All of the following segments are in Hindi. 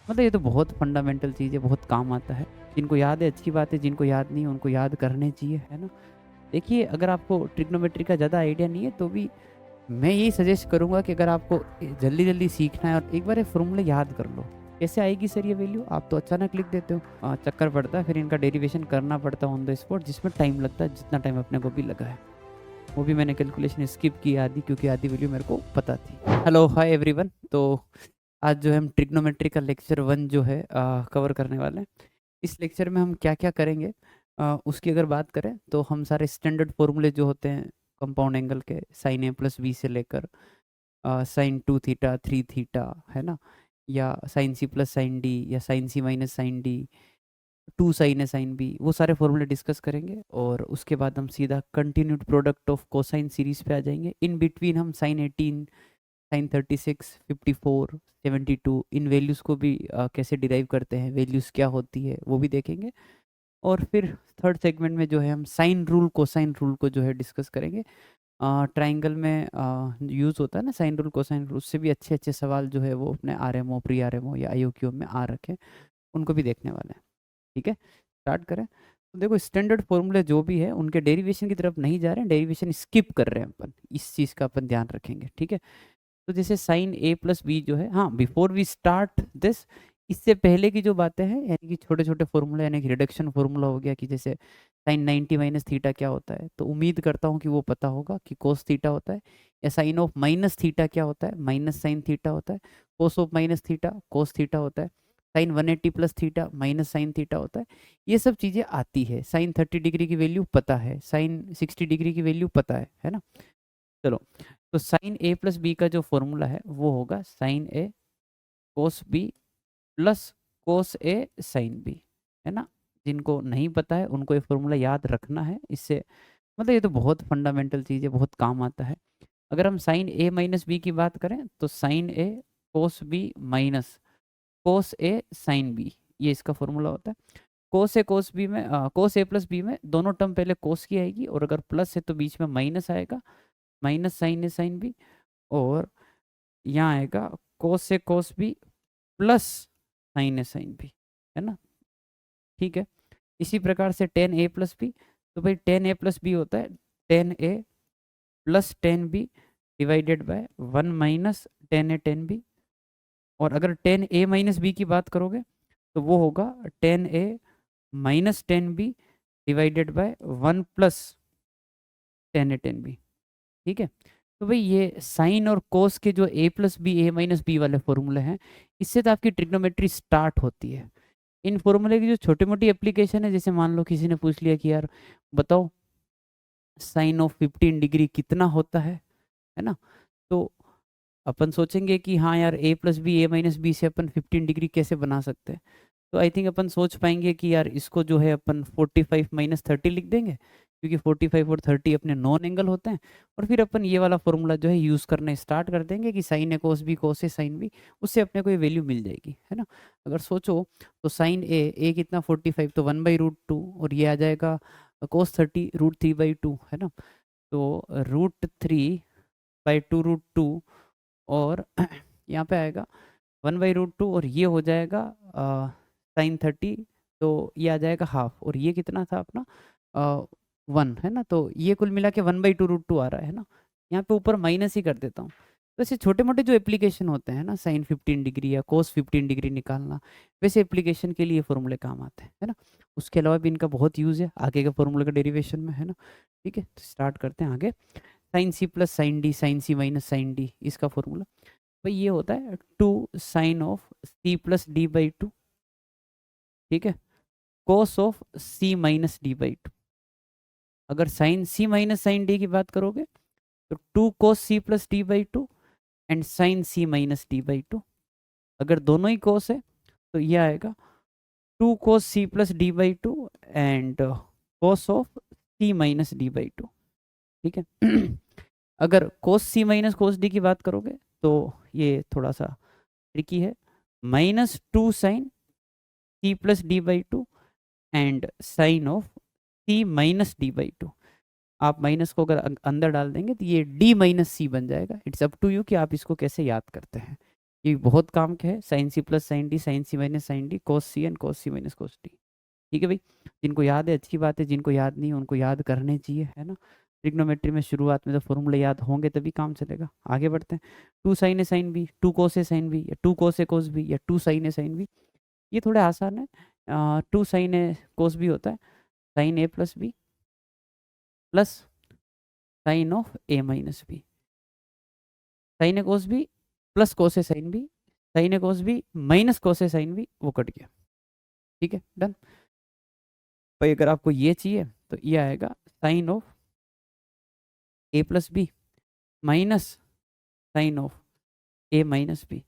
मतलब ये तो बहुत फंडामेंटल चीज़ है, बहुत काम आता है। जिनको याद है अच्छी बात है, जिनको याद नहीं है उनको याद करने चाहिए, है ना? देखिए, अगर आपको ट्रिग्नोमेट्री का ज़्यादा आइडिया नहीं है तो भी मैं यही सजेस्ट करूँगा कि अगर आपको जल्दी-जल्दी सीखना है और एक बार ये फ़ॉर्मूले याद कर लो। कैसे आएगी सर ये वैल्यू? आप तो अचानक लिख देते हो। चक्कर पड़ता है, फिर इनका डेरिवेशन करना पड़ता है ऑन द स्पॉट, जिसमें टाइम लगता है, जितना टाइम अपने को भी लगा है। वो भी मैंने कैलकुलेशन स्किप की आधी, क्योंकि आधी वैल्यू मेरे को पता थी। Hello, hi everyone. तो आज जो है हम ट्रिग्नोमेट्री का लेक्चर 1 जो है कवर करने वाले हैं। इस लेक्चर में हम क्या-क्या करेंगे, उसकी अगर बात करें तो हम सारे स्टैंडर्ड फ़ॉर्मूले जो होते हैं कंपाउंड एंगल के, sin a प्लस b से लेकर sin 2 थीटा 3 थीटा, है ना? या sin c plus sin d या sin c minus sin d, 2 sin a sin b, वो सारे फॉर्मूले डिस्कस करेंगे और उसके बाद हम सीधा continued product of cosine series पे आ जाएंगे। इन बिटवीन हम sin 18, sin 36, 54, 72 इन वैल्यूज़ को भी कैसे डिराइव करते हैं, वैल्यूज़ क्या होती है वो भी देखेंगे। और फिर थर्ड सेगमेंट में जो है हम साइन रूल कोसाइन रूल को जो है डिस्कस करेंगे। ट्राइंगल में यूज़ होता है ना साइन रूल कोसाइन रूल, उससे भी अच्छे अच्छे सवाल जो है वो अपने आरएमओ प्री आरएमओ या आईओक्यू में आ रखे हैं, उनको भी देखने वाले हैं। ठीक है, स्टार्ट करें। तो देखो, स्टैंडर्ड फॉर्मूले जो भी है उनके डेरिवेशन की तरफ नहीं जा रहे हैं, डेरिवेशन स्किप कर रहे हैं अपन, इस चीज़ का अपन ध्यान रखेंगे। ठीक है, तो जैसे साइन ए प्लस बी जो है, हाँ, बिफोर वी स्टार्ट दिस, इससे पहले की जो बातें हैं, यानी कि छोटे छोटे फॉर्मूला, यानी कि रिडक्शन फॉर्मूला हो गया कि जैसे साइन 90 माइनस थीटा क्या होता है, तो उम्मीद करता हूँ कि वो पता होगा कि कोस थीटा होता है। या साइन ऑफ माइनस थीटा क्या होता है, माइनस साइन थीटा होता है। Cos of minus theta cos theta होता है। Sine 180 plus theta minus sine theta होता है। ये सब चीज़ें आती है। साइन 30 डिग्री की वैल्यू पता है, साइन 60 डिग्री की वैल्यू पता है ना? चलो, तो साइन ए प्लस बी का जो फॉर्मूला है वो होगा sign A cos B plus cos A sine B, है ना? जिनको नहीं पता है उनको ये फॉर्मूला याद रखना है। इससे मतलब ये तो बहुत फंडामेंटल चीज़ है, बहुत काम आता है। अगर हम साइन ए माइनस बी की बात करें तो sign A cos B minus cos A sine B, ये इसका फॉर्मूला होता है। कोस बी में कोस ए प्लस बी में दोनों टर्म पहले कोस की आएगी, और अगर प्लस है तो बीच में माइनस आएगा, minus sine A sine B. और यहाँ आएगा कोस से कोस B plus sine A sine B, है ना? ठीक है, इसी प्रकार से टेन ए प्लस बी, तो भाई टेन ए प्लस बी होता है tan A plus tan B divided by one minus tan A tan B. और अगर टेन ए माइनस बी की बात करोगे तो वो होगा tan A minus tan B divided by one plus tan A tan B. ठीक है, तो भाई ये साइन और कोस के जो ए प्लस बी ए माइनस बी वाले फॉर्मूले हैं, इससे तो आपकी ट्रिग्नोमेट्री स्टार्ट होती है। इन फॉर्मूले की जो छोटी मोटी एप्लीकेशन है, जैसे मान लो किसी ने पूछ लिया कि यार बताओ साइन ऑफ 15 डिग्री कितना होता है ना? तो अपन सोचेंगे कि हाँ यार, ए प्लस बी ए माइनस बी से अपन 15 डिग्री कैसे बना सकते हैं। तो आई थिंक अपन सोच पाएंगे कि यार इसको जो है अपन 45 माइनस 30 लिख देंगे, क्योंकि 45 और 30 अपने नॉन एंगल होते हैं। और फिर अपन ये वाला फॉर्मूला जो है यूज़ करना स्टार्ट कर देंगे कि sign A cos A sine B, उससे अपने को ये वैल्यू मिल जाएगी, है ना? अगर सोचो तो साइन ए कितना 45, तो 1/√2, और ये आ जाएगा कोस 30 √3/2, है ना? तो √3/2 और यहाँ पे आएगा 1/√2, और ये हो जाएगा साइन 30, तो ये आ जाएगा हाफ, और ये कितना था अपना 1, है ना? तो ये कुल मिला के 1/2√2 आ रहा है ना? यहाँ पे ऊपर माइनस ही कर देता हूँ। तो ऐसे छोटे मोटे जो एप्लीकेशन होते हैं ना, साइन 15 डिग्री या कोस 15 डिग्री निकालना, वैसे एप्लीकेशन के लिए फॉर्मूले काम आते हैं, है ना? उसके अलावा भी इनका बहुत यूज़ है आगे के फॉर्मूले का डेरिवेशन में, है ना? ठीक है, तो स्टार्ट करते हैं आगे। Sine C plus sine D sine C minus sine D, इसका फॉर्मूला भाई ये होता है 2 sine of C plus D. ठीक है, cos of C minus D. अगर sine C minus sine D की बात करोगे तो 2 cos C plus D and sine C minus D. अगर दोनों ही कोस है तो ये आएगा 2 cos C plus D and cos of C minus डी/2। ठीक है अगर कोस सी माइनस कोस डी की बात करोगे तो ये थोड़ा सा ट्रिकी है, -2 sine C plus D and sine of C minus D. आप माइनस को अगर अंदर डाल देंगे तो ये डी माइनस सी बन जाएगा। इट्स अप टू यू कि आप इसको कैसे याद करते हैं। ये बहुत काम के है, sine C plus sine D, sine C minus sine D, cos C and cos C minus cos D. ठीक है भाई, जिनको याद है अच्छी बात है, जिनको याद नहीं है उनको याद करने चाहिए, है ना। ट्रिग्नोमेट्री में शुरुआत में तो फॉर्मूले याद होंगे तभी काम चलेगा। आगे बढ़ते हैं। Two sine A sine B, two cos A sine B, या two cos A cos B, या two sine A sine B, ये थोड़े आसान है। Two sine A cos B होता है sine A plus B plus sine of A minus B. Sine A cos B plus cos A sine B, sine A cos B minus cos A sine B, वो कट गया। ठीक है, डन। भाई अगर आपको ये चाहिए तो ये आएगा sine of A plus B minus sine of A minus B,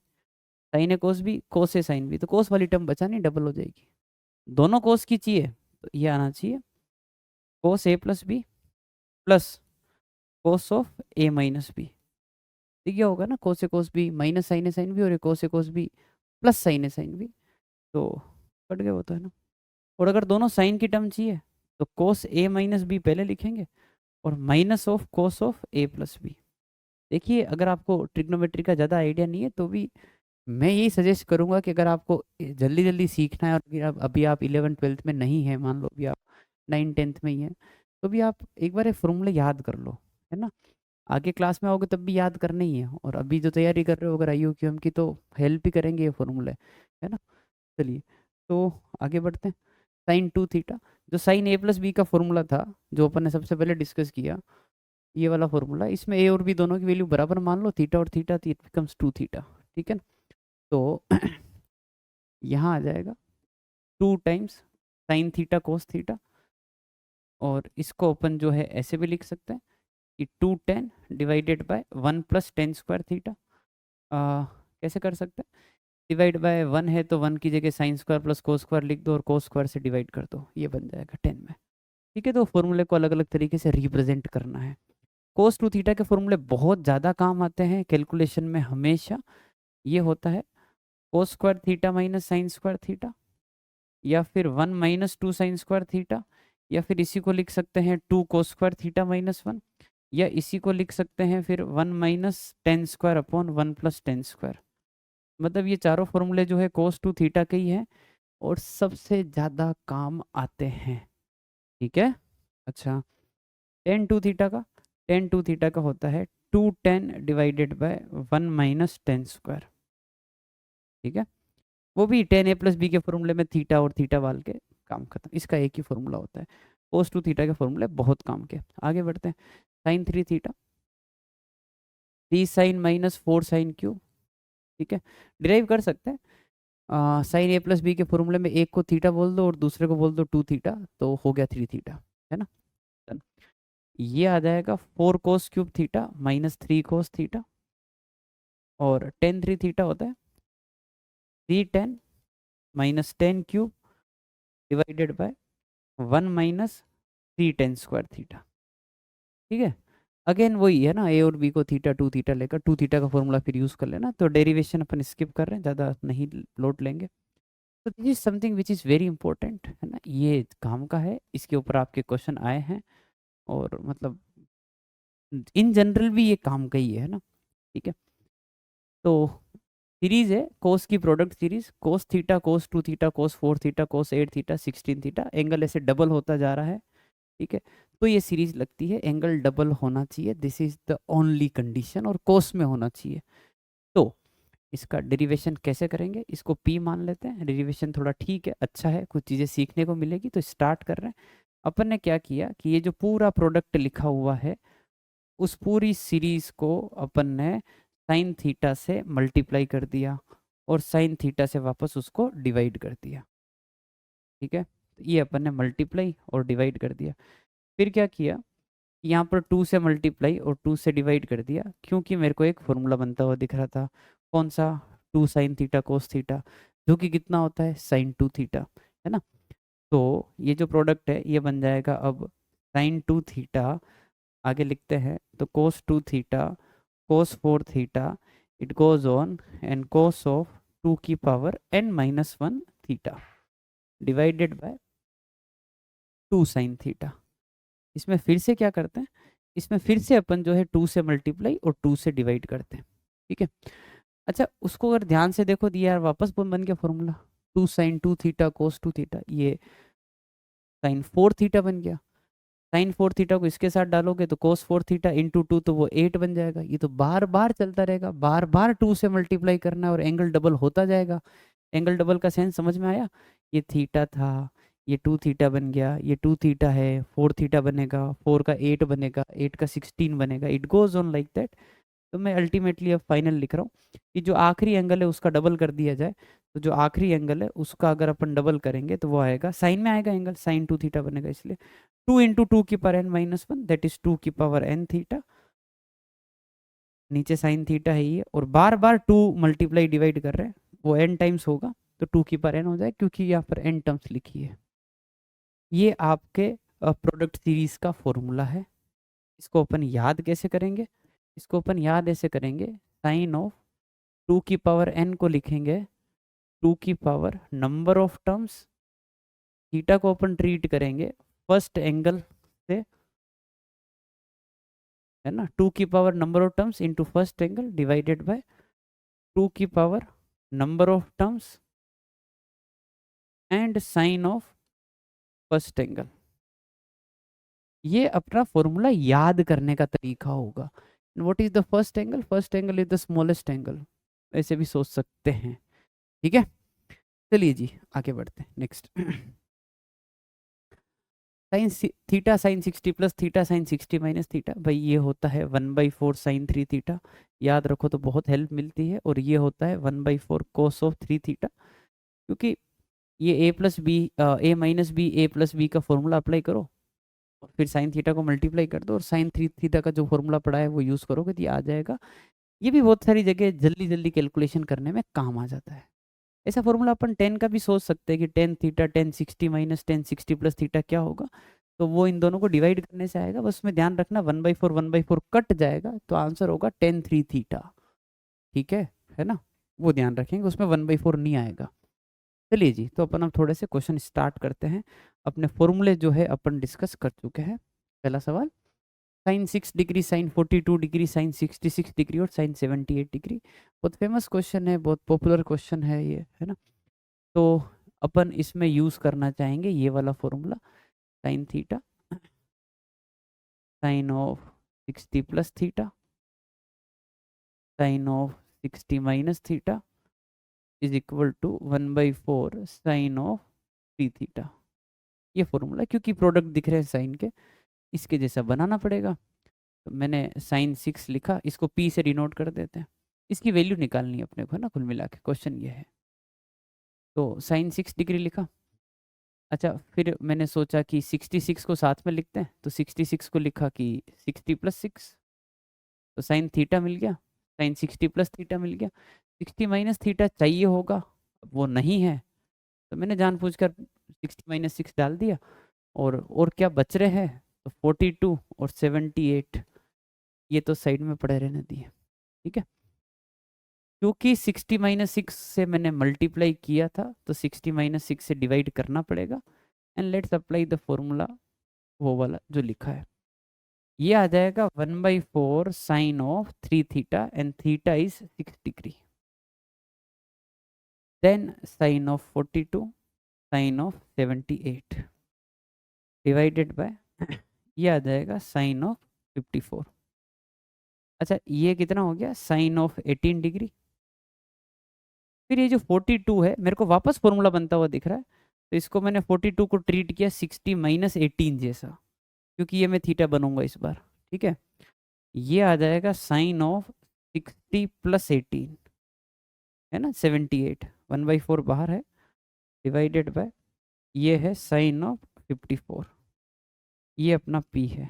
sine A cos B cos A sine B, तो कोस वाली टर्म बचा नहीं, डबल हो जाएगी। दोनों कोस की चाहिए तो ये आना चाहिए cos A plus B plus cos of A minus B. ठीक है, होगा ना, cos A cos B minus sine A sine B, और cos A cos B plus sine A sine B, तो कट गया वो तो, है ना। और अगर दोनों साइन की टर्म चाहिए तो कोस ए माइनस बी पहले लिखेंगे और minus of cos of A plus B. देखिए अगर आपको ट्रिग्नोमेट्री का ज़्यादा आइडिया नहीं है तो भी मैं यही सजेस्ट करूंगा कि अगर आपको जल्दी जल्दी सीखना है और अभी आप 11th 12th में नहीं है, मान लो अभी आप 9th 10th में ही है, तो भी आप एक बार ये फॉर्मूले याद कर लो, है ना। आगे क्लास में आओगे तब भी याद करने ही है, और अभी जो तैयारी कर रहे हो अगर IUQM की, तो हेल्प भी करेंगे ये फॉर्मूले, है ना। चलिए तो आगे बढ़ते हैं। साइन टू थीटा, जो साइन ए प्लस बी का फॉर्मूला था, जो अपन ने सबसे पहले डिस्कस किया, ये वाला फॉर्मूला, इसमें ए और बी दोनों की वैल्यू बराबर मान लो, थीटा और थीटा, तो इट बिकम्स टू थीटा। ठीक है ना, तो यहाँ आ जाएगा two times sine theta cos theta, और इसको अपन जो है ऐसे भी लिख सकते हैं कि 2tan divided by 1 plus ten square theta. कैसे कर सकते हैं, डिवाइड बाय 1 है तो 1 की जगह sign square plus cos square लिख दो और कोस स्क्वायर से डिवाइड कर दो, ये बन जाएगा 10 में। ठीक है, तो फॉर्मूले को अलग अलग तरीके से रिप्रेजेंट करना है। कोस टू थीटा के फॉर्मूले बहुत ज़्यादा काम आते हैं कैलकुलेशन में हमेशा। ये होता है cos square theta minus sign square theta, या फिर 1 minus two sign square theta, या फिर इसी को लिख सकते हैं 2 कोस स्क्वायर थीटा माइनस 1, या इसी को लिख सकते हैं फिर 1 minus ten square upon 1 plus ten square. मतलब ये चारों फॉर्मूले जो है कोस टू थीटा के ही है और सबसे ज़्यादा काम आते हैं। ठीक है, अच्छा टेन टू थीटा का, टेन टू थीटा का होता है 2tan divided by 1 minus ten square. ठीक है, वो भी टेन ए प्लस बी के फॉर्मूले में थीटा और थीटा वाल के काम खत्म, इसका एक ही फॉर्मूला होता है। कोस टू थीटा के फॉर्मूले बहुत काम के। आगे बढ़ते हैं। Sine three theta, 3 sine minus 4 sine cube. ठीक है, डिराइव कर सकते हैं। साइन ए प्लस बी के फॉर्मूले में एक को थीटा बोल दो और दूसरे को बोल दो 2 थीटा, तो हो गया 3 थीटा, है ना। ये आ जाएगा 4 cos cube theta minus 3 cos theta, और टेन थ्री थीटा होता है 3 tan minus ten cube divided by 1 minus 3 tan square theta. ठीक है, अगेन वही है ना, ए और बी को थीटा 2 थीटा लेकर 2 थीटा का फॉर्मूला फिर यूज़ कर लेना, तो डेरिवेशन अपन स्किप कर रहे हैं, ज़्यादा नहीं लोड लेंगे। तो this is something which is very important, है ना, ये काम का है, इसके ऊपर आपके क्वेश्चन आए हैं, और मतलब इन जनरल भी ये काम का ही है ना। ठीक है, तो सीरीज है कोस की product series, cos theta cos 2 theta cos 4 theta cos 8 theta 16 theta, angle ऐसे डबल होता जा रहा है। ठीक है, तो ये सीरीज लगती है, एंगल डबल होना चाहिए, this is the only condition, और कोस में होना चाहिए। तो इसका डेरिवेशन कैसे करेंगे, इसको पी मान लेते हैं, डेरिवेशन थोड़ा ठीक है, अच्छा है, कुछ चीज़ें सीखने को मिलेगी, तो स्टार्ट कर रहे हैं। अपन ने क्या किया कि ये जो पूरा प्रोडक्ट लिखा हुआ है, उस पूरी सीरीज को अपन ने साइन थीटा से मल्टीप्लाई कर दिया और साइन थीटा से वापस उसको डिवाइड कर दिया। ठीक है, तो ये अपन ने मल्टीप्लाई और डिवाइड कर दिया। फिर क्या किया, यहाँ पर 2 से मल्टीप्लाई और 2 से डिवाइड कर दिया, क्योंकि मेरे को एक फॉर्मूला बनता हुआ दिख रहा था, कौन सा, 2 साइन थीटा कोस थीटा, जो कि कितना होता है साइन 2 थीटा, है ना। तो ये जो प्रोडक्ट है ये बन जाएगा अब साइन 2 थीटा, आगे लिखते हैं तो कोस 2 theta cos 4 theta, it goes on and cos of 2 की power n minus 1 theta divided by 2 sine theta. इसमें फिर से क्या करते हैं, इसमें फिर से अपन जो है 2 से मल्टीप्लाई और 2 से डिवाइड करते हैं। ठीक है, अच्छा उसको अगर ध्यान से देखो तो यार वापस बन गया formula, 2 sin 2 theta cos 2 theta, ये sin 4 थीटा बन गया। sin 4 थीटा को इसके साथ डालोगे तो cos 4 थीटा इंटू 2 तो वो 8 बन जाएगा। ये तो बार बार चलता रहेगा, बार बार 2 से मल्टीप्लाई करना है और एंगल डबल होता जाएगा। एंगल डबल का सेंस समझ में आया? ये थीटा था, ये 2 थीटा बन गया, ये 2 थीटा है, 4 थीटा बनेगा, 4 का 8 बनेगा, 8 का 16 बनेगा, it goes on like that. तो मैं अल्टीमेटली अब फाइनल लिख रहा हूँ कि जो आखिरी एंगल है उसका डबल कर दिया जाए, तो जो आखिरी एंगल है उसका अगर अपन डबल करेंगे तो वो आएगा, साइन में आएगा एंगल, sin 2 थीटा बनेगा, इसलिए 2 × 2 की पावर n-1 दैट इज 2 की पावर n थीटा। नीचे साइन थीटा है ये, और बार बार 2 मल्टीप्लाई डिवाइड कर रहे हैं, वो n टाइम्स होगा तो 2 की पावर n हो जाए, क्योंकि यहाँ पर n टर्म्स लिखी है। ये आपके प्रोडक्ट सीरीज का फॉर्मूला है। इसको अपन याद कैसे करेंगे? इसको अपन याद ऐसे करेंगे, साइन ऑफ 2 की पावर n को लिखेंगे 2 की power number of terms, theta को अपन ट्रीट करेंगे फर्स्ट एंगल से, है ना, 2 की power number of terms into first angle divided by 2 की power number of terms and sine of first angle. ये अपना फॉर्मूला याद करने का तरीका होगा। What is the first angle? First angle is the smallest angle, ऐसे भी सोच सकते हैं। ठीक है, चलिए जी आगे बढ़ते हैं next. Sign theta sign 60 plus theta sign 60 minus theta, भाई ये होता है 1/4 साइन 3 थीटा, याद रखो तो बहुत हेल्प मिलती है। और ये होता है 1/4 कोस ऑफ 3 थीटा, क्योंकि ये a minus B A plus B का फॉर्मूला अप्लाई करो और फिर साइन थीटा को मल्टीप्लाई कर दो और साइन 3 थीटा का जो फॉर्मूला पड़ा है वो यूज़ करोगे तो ये आ जाएगा। ये भी बहुत सारी जगह जल्दी जल्दी कैलकुलेशन करने में काम आ जाता है। ऐसा फॉर्मूला अपन टेन का भी सोच सकते हैं कि tan theta tan 60 minus ten 60 plus theta क्या होगा, तो वो इन दोनों को डिवाइड करने से आएगा। बस में ध्यान रखना 1/4 कट जाएगा तो आंसर होगा 10 3 थीटा। ठीक है ना, वो ध्यान रखेंगे, उसमें 1/4 नहीं आएगा। चलिए जी, तो अपन अब थोड़े से क्वेश्चन स्टार्ट करते हैं। अपने फॉर्मूले जो है अपन डिस्कस कर चुके हैं। पहला सवाल, sin 6 degree sin 42 degree sin 66 degree और sin 78 डिग्री, बहुत फेमस क्वेश्चन है, बहुत पॉपुलर क्वेश्चन है ये, है ना। तो अपन इसमें यूज करना चाहेंगे ये वाला formula, sine theta sine of 60 plus theta sine of 60 minus theta is equal to 1/4 sine of 3 theta. ये फॉर्मूला, क्योंकि प्रोडक्ट दिख रहे हैं साइन के, इसके जैसा बनाना पड़ेगा। तो मैंने sin 6 लिखा, इसको p से डिनोट कर देते हैं। इसकी वैल्यू निकालनी है अपने को, है ना, कुल मिला के क्वेश्चन ये है। तो sin 6 डिग्री लिखा। अच्छा, फिर मैंने सोचा कि 66 को साथ में लिखते हैं, तो 66 को लिखा कि 60 प्लस 6, तो साइन थीटा मिल गया, साइन 60 प्लस थीटा मिल गया। 60 माइनस थीटा चाहिए होगा, अब वो नहीं है, तो मैंने जानबूझकर 60 माइनस 6 डाल दिया। और क्या बच रहे हैं, तो 42 और 78, ये तो साइड में पड़े रहने दिए। ठीक है, क्योंकि 60 माइनस 6 से मैंने मल्टीप्लाई किया था तो 60 माइनस 6 से डिवाइड करना पड़ेगा। And let's apply the formula, वो वाला जो लिखा है, ये आ जाएगा 1/4 sine of 3 theta and theta is 6 degree, then sine of 42 sine of 78 divided by ये आ जाएगा साइन ऑफ 54। अच्छा, ये कितना हो गया, साइन ऑफ 18 डिग्री। फिर ये जो 42 है, मेरे को वापस फॉर्मूला बनता हुआ दिख रहा है, तो इसको मैंने 42 को ट्रीट किया 60 माइनस 18 जैसा, क्योंकि ये मैं थीटा बनूंगा इस बार। ठीक है, ये आ जाएगा साइन ऑफ 60 प्लस 18, है ना, 78, 1/4 बाहर है, डिवाइडेड बाय ये है साइन ऑफ 54, ये अपना p है।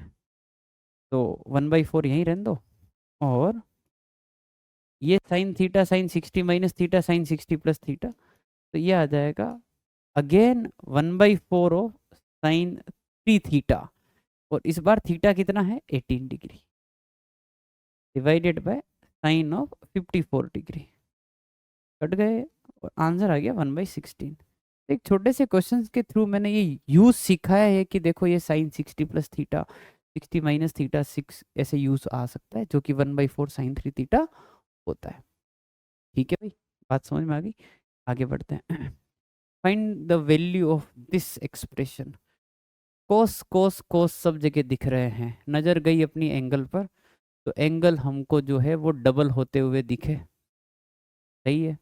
तो 1/4 यहीं रहने दो, और ये sign theta sign 60 minus theta sine 60 plus theta, तो ये आ जाएगा अगेन 1/4 ऑफ साइन 3 थीटा, और इस बार थीटा कितना है 18 degree, divided by sine of 54 degree, cut गए और आंसर आ गया 1/16। एक छोटे से क्वेश्चन के थ्रू मैंने ये यूज सिखाया है कि देखो ये sine 60 plus theta 60 minus theta 6 ऐसे यूज आ सकता है, जो कि 1/4 साइन 3 थीटा होता है। ठीक है भाई, बात समझ में आ गई? आगे बढ़ते हैं। Find the value of this expression. Cos cos cos सब जगह दिख रहे हैं, नज़र गई अपनी एंगल पर, तो एंगल हमको जो है वो डबल होते हुए दिखे। सही है,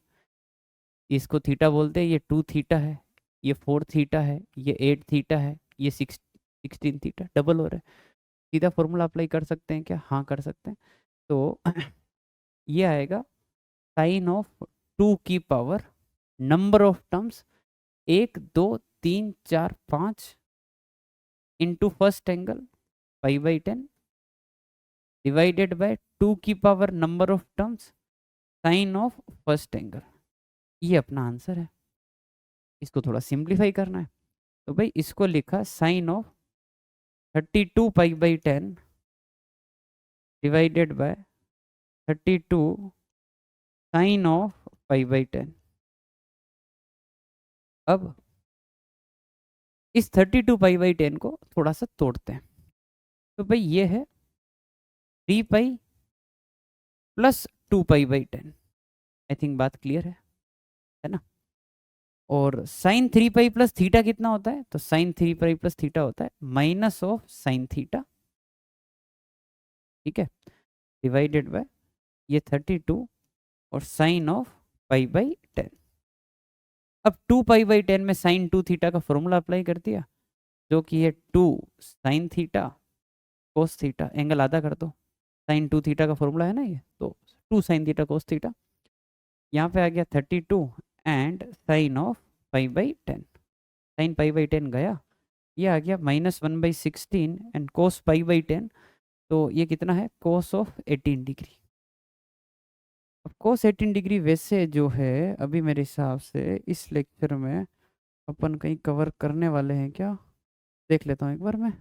इसको थीटा बोलते हैं, ये 2 थीटा है, ये 4 थीटा है, ये 8 थीटा है, ये 16 थीटा, डबल हो रहा है। सीधा फॉर्मूला अप्लाई कर सकते हैं क्या? हाँ कर सकते हैं। तो ये आएगा साइन ऑफ 2 की power number of terms 1 2 3 4 5 into first angle π/10 divided by 2 की power number of terms sine of first angle. ये अपना आंसर है। इसको थोड़ा सिंप्लीफाई करना है, तो भाई इसको लिखा sine of 32 π/10 divided by 32 sine of π/10। अब इस 32 π/10 को थोड़ा सा तोड़ते हैं, तो भाई ये है 3 π प्लस 2 π/10। आई थिंक बात क्लियर है ना? और साइन 3 π प्लस थीटा कितना होता है? तो साइन 3 π प्लस थीटा होता है माइनस ऑफ साइन थीटा, ठीक है, डिवाइडेड बाय ये 32 और साइन ऑफ π/10। अब 2 π/10 में साइन 2 थीटा का फॉर्मूला अप्लाई कर दिया, जो कि है 2 sine theta cos theta, angle आधा कर दो, साइन 2 थीटा का फॉर्मूला है ना ये, तो 2 साइन थीटा कोस थीटा। यहाँ पे आ गया 32 एंड साइन ऑफ π/10, साइन π/10 गया, ये आ गया -1/16 एंड कोस π/10, तो ये कितना है? Cos of 18 degree. अब कोस 18 डिग्री वैसे जो है अभी मेरे हिसाब से इस लेक्चर में अपन कहीं कवर करने वाले हैं क्या? देख लेता हूँ एक बार मैं।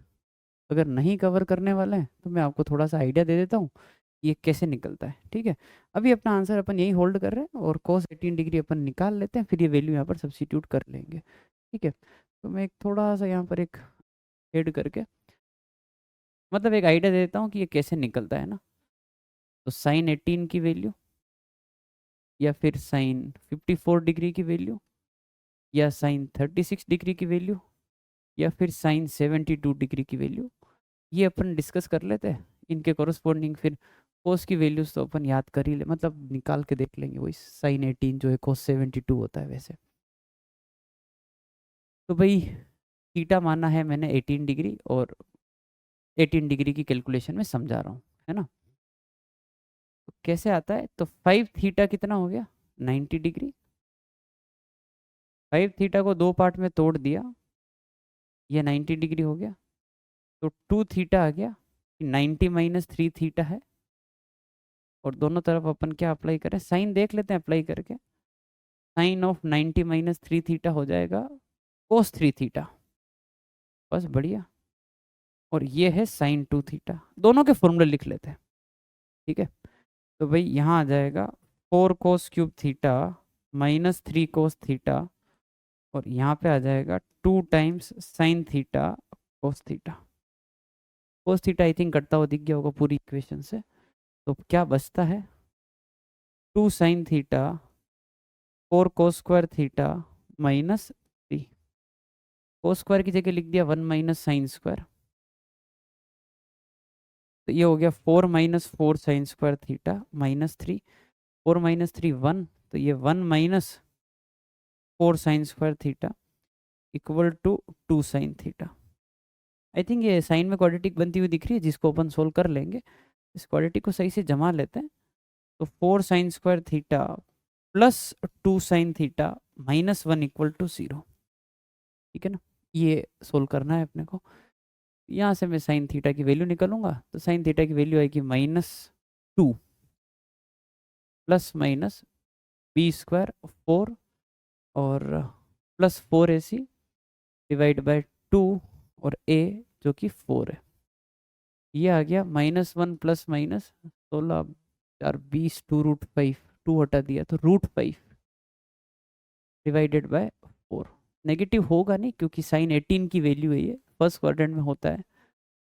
अगर नहीं कवर करने वाले हैं तो मैं आपको थोड़ा सा आइडिया दे देता हूँ ये कैसे निकलता है, ठीक है? अभी अपना आंसर अपन यही होल्ड कर रहे हैं और cos 18 डिग्री अपन निकाल लेते हैं, फिर ये वैल्यू यहाँ पर सब्सिट्यूट कर लेंगे, ठीक है? तो मैं एक थोड़ा सा यहाँ पर एक ऐड करके मतलब एक आइडिया दे देता हूँ कि ये कैसे निकलता है ना। तो साइन 18 की वैल्यू या फिर साइन 54 डिग्री की वैल्यू या साइन 36 डिग्री की वैल्यू या फिर साइन 72 डिग्री की वैल्यू, ये अपन डिस्कस कर लेते हैं। इनके कॉरस्पॉन्डिंग फिर कोस की वैल्यूज तो अपन याद कर ही ले, मतलब निकाल के देख लेंगे, वही साइन 18 जो है कोस 72 होता है वैसे। तो भाई थीटा माना है मैंने 18 डिग्री और 18 डिग्री की कैलकुलेशन में समझा रहा हूँ, है ना? तो कैसे आता है? तो 5 थीटा कितना हो गया? 90 डिग्री। 5 थीटा को 2 पार्ट में तोड़ दिया, ये 90 डिग्री हो गया। तो 2 थीटा आ गया, 90 माइनस 3 थीटा है, और दोनों तरफ अपन क्या अप्लाई करें? साइन देख लेते हैं अप्लाई करके। साइन ऑफ 90 माइनस 3 थीटा हो जाएगा कोस 3 थीटा, बस बढ़िया। और ये है साइन 2 थीटा, दोनों के फॉर्मूले लिख लेते हैं, ठीक है? तो भाई यहाँ आ जाएगा 4 cos cube theta minus 3 cos theta, और यहाँ पे आ जाएगा 2 times sine theta cos theta. Cos theta I think कटता हुआ दिख गया होगा पूरी इक्वेशन से, तो क्या बचता है? 2 sine theta 4 cos square theta minus 3, cos square की जगह लिख दिया 1 माइनस साइन स्क्वायर, तो ये हो गया 4 minus 4 sine square theta minus 3, 4 minus 3 1, तो ये 1 minus 4 sine square theta equal to 2 sine theta. I think ये साइन में क्वाड्रेटिक बनती हुई दिख रही है, जिसको अपन सोल्व कर लेंगे। इस क्वाड्रेटिक को सही से जमा लेते हैं, तो 4 sine square theta plus 2 sine theta minus 1 equal to 0, ठीक है ना? ये सोल्व करना है अपने को। यहाँ से मैं साइन थीटा की वैल्यू निकालूंगा, तो साइन थीटा की वैल्यू आएगी -2 प्लस माइनस बी स्क्वायर 4 और प्लस 4ac डिवाइड बाय 2 और a जो कि 4 है। ये आ गया -1 प्लस माइनस 16 4 20 2√5, 2 हटा दिया तो √5 डिवाइडेड बाय 4। नेगेटिव होगा नहीं क्योंकि साइन 18 की वैल्यू है, ये फर्स्ट क्वाड्रेंट में होता है,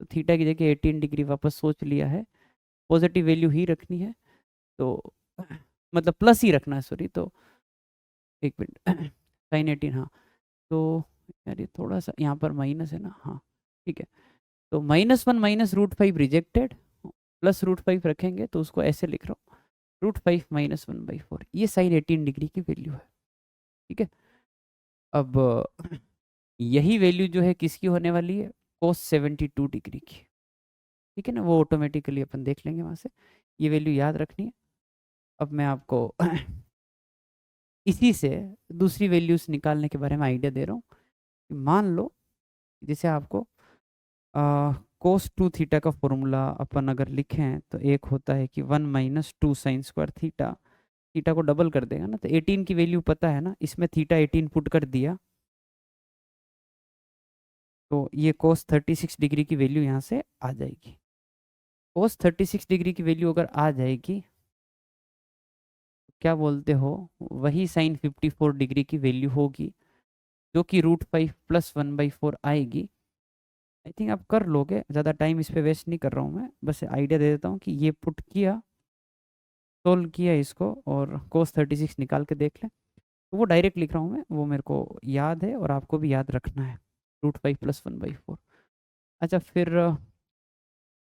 तो थीटा की जगह 18 डिग्री वापस सोच लिया है, पॉजिटिव वैल्यू ही रखनी है। तो मतलब प्लस ही रखना है, सॉरी। तो एक मिनट साइन 18, हाँ। तो यार ये थोड़ा सा यहाँ पर माइनस है ना, हाँ ठीक है। तो -1 - √5 रिजेक्टेड, +√5 रखेंगे तो उसको ऐसे लिख रहा हूँ, √5 - 1/4, ये साइन 18 डिग्री की वैल्यू है। ठीक है। अब यही वैल्यू जो है किसकी होने वाली है, कोस 72 डिग्री की। ठीक है ना, वो ऑटोमेटिकली अपन देख लेंगे वहां से, ये वैल्यू याद रखनी है। अब मैं आपको इसी से दूसरी वैल्यूज निकालने के बारे में आइडिया दे रहा हूँ। मान लो जैसे आपको कोस 2 थीटा का फॉर्मूला अपन अगर लिखें तो एक होता है कि 1 - 2 साइन स्क्वायर थीटा, थीटा को डबल कर देगा ना, तो 18 की वैल्यू पता है ना, इसमें थीटा 18 पुट कर दिया, तो ये कोस 36 डिग्री की वैल्यू यहाँ से आ जाएगी। कोस 36 डिग्री की वैल्यू अगर आ जाएगी, क्या बोलते हो, वही साइन 54 डिग्री की वैल्यू होगी, जो कि √5 + 1/4 आएगी। आई थिंक आप कर लोगे, ज़्यादा टाइम इस पे वेस्ट नहीं कर रहा हूँ मैं, बस आइडिया दे देता हूँ कि ये पुट किया, सोल्व किया इसको, और कोस 36 निकाल के देख लें। तो वो डायरेक्ट लिख रहा हूँ मैं, वो मेरे को याद है और आपको भी याद रखना है, √5 + 1/4। अच्छा, फिर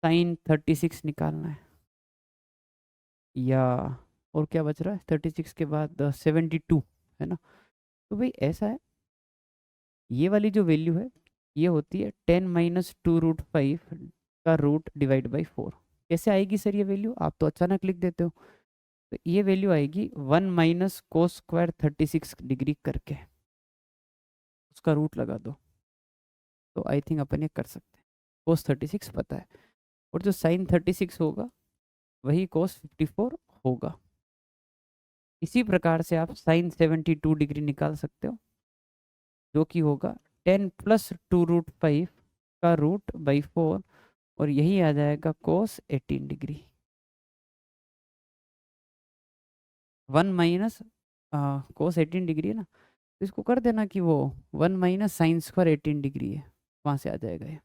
साइन 36 निकालना है, या और क्या बच रहा है 36 के बाद 72, है ना। तो भाई ऐसा है, ये वाली जो वैल्यू है ये होती है 10 - 2 √5 का रूट डिवाइड बाई 4। कैसे आएगी सर ये वैल्यू, आप तो अचानक लिख देते हो। तो ये वैल्यू आएगी 1 - कोस स्क्वायर 36 डिग्री करके, उसका रूट लगा दो, तो आई थिंक अपन ये कर सकते हैं। कोस 36 पता है, और जो साइन 36 होगा वही कोस 54 होगा। इसी प्रकार से आप साइन 72 डिग्री निकाल सकते हो, जो कि होगा 10 + 2 √5 का रूट बाई 4, और यही आ जाएगा कोस 18 डिग्री। 1 माइनस कोस 18 डिग्री है ना, तो इसको कर देना कि वो 1 - साइन स्क्वायर 18 डिग्री है, वहाँ से आ जाएगा ये।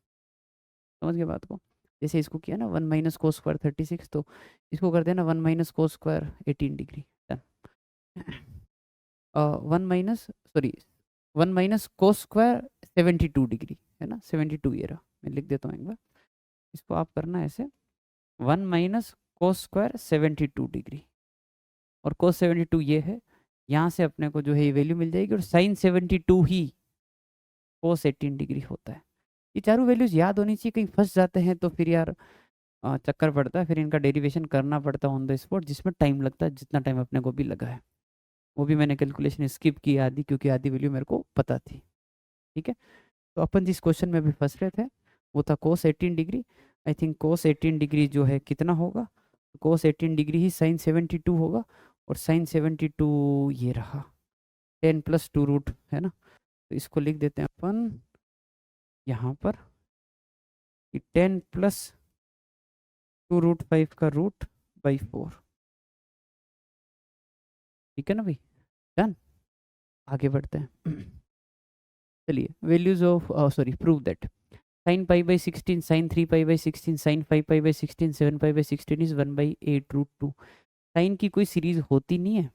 समझ गए बात को, जैसे इसको किया ना 1 - कोस स्क्वायर 36, तो इसको कर देना 1 - cos square 18 degree. Done. 1 cos square 72 degree, है ना, 72 ये रहा, मैं लिख देता हूँ एक बार, इसको आप करना ऐसे, 1 - कोस स्क्वायर 72 डिग्री, और कोस 72 ये है, यहाँ से अपने को जो है ये वैल्यू मिल जाएगी, और साइन 72 ही कोस 18 डिग्री होता है। ये चारों वैल्यूज याद होनी चाहिए, कहीं फंस जाते हैं तो फिर यार चक्कर पड़ता है, फिर इनका डेरिवेशन करना पड़ता है ऑन द स्पॉट, जिसमें टाइम लगता है, जितना टाइम अपने को भी लगा है। वो भी मैंने कैलकुलेशन स्किप की आधी, क्योंकि आधी वैल्यू मेरे को पता थी। ठीक है, तो अपन जिस क्वेश्चन में भी फंस रहे थे वो था कोस 18 डिग्री। आई थिंक कोस 18 डिग्री जो है कितना होगा, कोस 18 डिग्री ही साइन 72 होगा, और साइन 72 ये रहा 10 + 2 रूट, है ना। तो इसको लिख देते हैं अपन यहाँ पर कि 10 + 2 √5 का रूट बाई 4। ठीक है ना भाई, डन। आगे बढ़ते हैं। चलिए, values of sorry prove that sin π/16 sin 3π/16 sin 5π/16 7π/16 is 1/8 √2। Sine की कोई सीरीज होती नहीं है,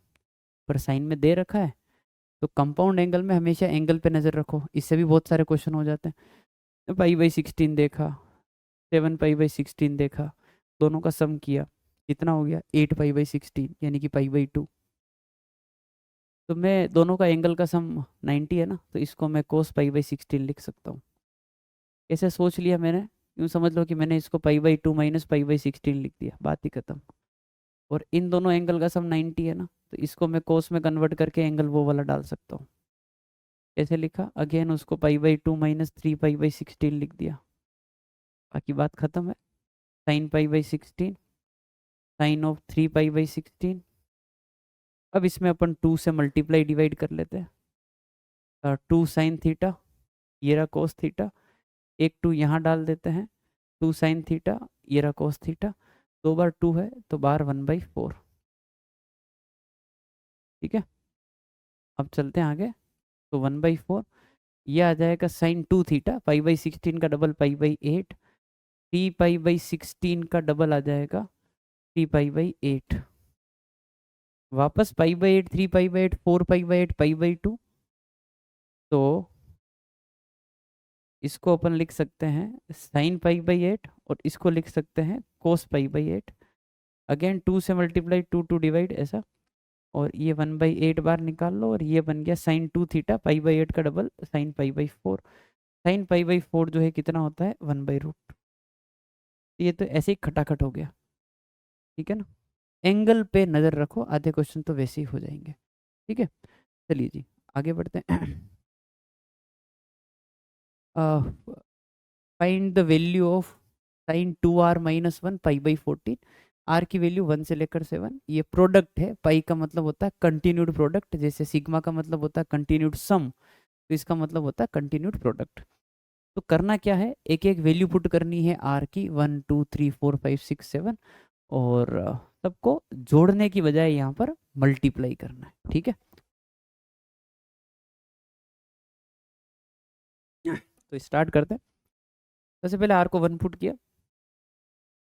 पर साइन में दे रखा है, तो कंपाउंड एंगल में हमेशा एंगल पे नजर रखो, इससे भी बहुत सारे क्वेश्चन हो जाते हैं। π/16 देखा, 7π/16 देखा, दोनों का सम किया, कितना हो गया 8π/16, यानी कि π/2। तो मैं दोनों का एंगल का सम 90 है ना, तो इसको मैं कोस π/16 लिख सकता हूँ। ऐसे सोच लिया मैंने, यूँ समझ लो कि मैंने इसको π/2 - π/16 लिख दिया, बात ही खत्म। और इन दोनों एंगल का सम 90 है ना, तो इसको मैं कोस में कन्वर्ट करके एंगल वो वाला डाल सकता हूँ। कैसे लिखा, अगेन उसको π/2 - 3π/16 लिख दिया, बाकी बात खत्म है। साइन π/16 साइन ऑफ 3π/16, अब इसमें अपन 2 से मल्टीप्लाई डिवाइड कर लेते हैं, 2 साइन थीटा, ये रहा कोस थीटा, एक 2 यहाँ डाल देते हैं, 2 साइन थीटा, ये रहा कोस थीटा, 2 बार 2 है तो बार 1/4। ठीक है, अब चलते हैं आगे, तो 1/4 ये आ जाएगा साइन 2 थीटा, π/16 का डबल π/8, 3π/16 का डबल आ जाएगा 3π/8। वापस pi by 8, 3 pi by 8, 4 pi by 8, pi by 2। तो इसको अपन लिख सकते हैं साइन पाई बाई 8 और इसको लिख सकते हैं कोस पाई बाई 8। अगेन 2 से मल्टीप्लाई, 2 टू डिवाइड ऐसा, और ये 1/8 बार निकाल लो और ये बन गया साइन 2 थीटा, पाई बाई 8 का double sine pi by 4। Sine pi by 4 जो है कितना होता है 1/√। ये तो ऐसे ही खटाखट हो गया, ठीक है ना। एंगल पे नज़र रखो, आधे क्वेश्चन तो वैसे ही हो जाएंगे, ठीक है। चलिए जी आगे बढ़ते हैं। Find the value of sine 2r minus 1 pi by 14। R की वैल्यू 1 से लेकर 7। ये प्रोडक्ट है, पाई का मतलब होता है कंटिन्यूड प्रोडक्ट, जैसे सिग्मा का मतलब होता है कंटिन्यूड सम, तो इसका मतलब होता है कंटिन्यूड प्रोडक्ट। तो करना क्या है, एक एक वैल्यू पुट करनी है आर की, 1 2 3 4 5 6 7, और सबको जोड़ने की बजाय यहाँ पर मल्टीप्लाई करना है, ठीक है। तो स्टार्ट करते हैं। सबसे पहले आर को 1 पुट किया,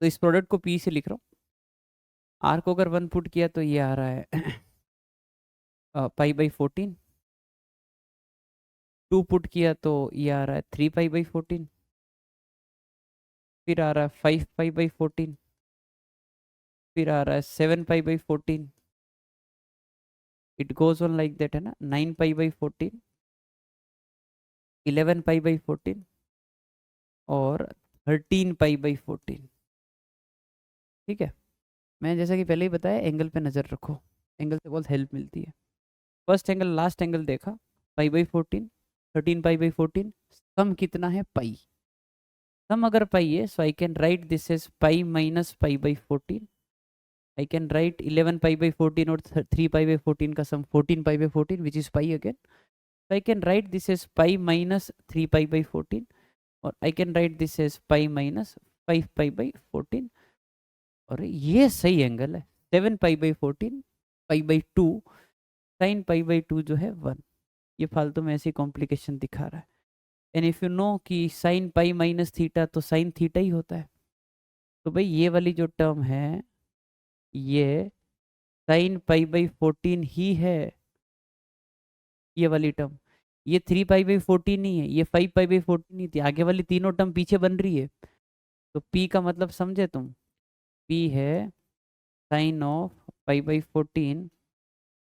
तो इस प्रोडक्ट को पी से लिख रहा हूँ। आर को अगर 1 पुट किया तो ये आ रहा है पाई बाई 14। 2 पुट किया तो ये आ रहा है 3 पाई बाई 14। फिर आ रहा है 5 पाई बाई 14। फिर आ रहा है 7 पाई by 14। It goes on like that, है ना। 9 पाई बाई 14, 11 पाई बाई 14 और 13 पाई बाई 14, ठीक है। मैं जैसा कि पहले ही बताया, एंगल पे नज़र रखो, एंगल से बहुत हेल्प मिलती है। फर्स्ट एंगल लास्ट एंगल देखा, पाई बाई 14, 13 पाई बाई 14, सम कितना है पाई। सम अगर पाई है so I can write this as pi minus pi by 14। I can write 11 pi by 14 और 3 पाई बाई 14 का sum 14 pi by 14 which is pi again. So I can write this as pi minus 3 pi by 14, और I can write this as pi minus 5 pi by 14, और ये सही एंगल है। 7 pi by 14 pi by 2 sin pi by 2 जो है 1। ये फालतू में ऐसी कॉम्प्लिकेशन दिखा रहा है। एंड इफ यू नो कि साइन पाई माइनस थीटा तो साइन थीटा ही होता है, तो भाई ये वाली जो टर्म है ये साइन पाई बाई 14 ही है, ये वाली टर्म। ये 3 पाई बाई 14 नहीं है, ये 5 पाई बाई 14 नहीं थी, आगे वाली तीनों टर्म पीछे बन रही है। तो P का मतलब समझे तुम, P है sine of pi by 14,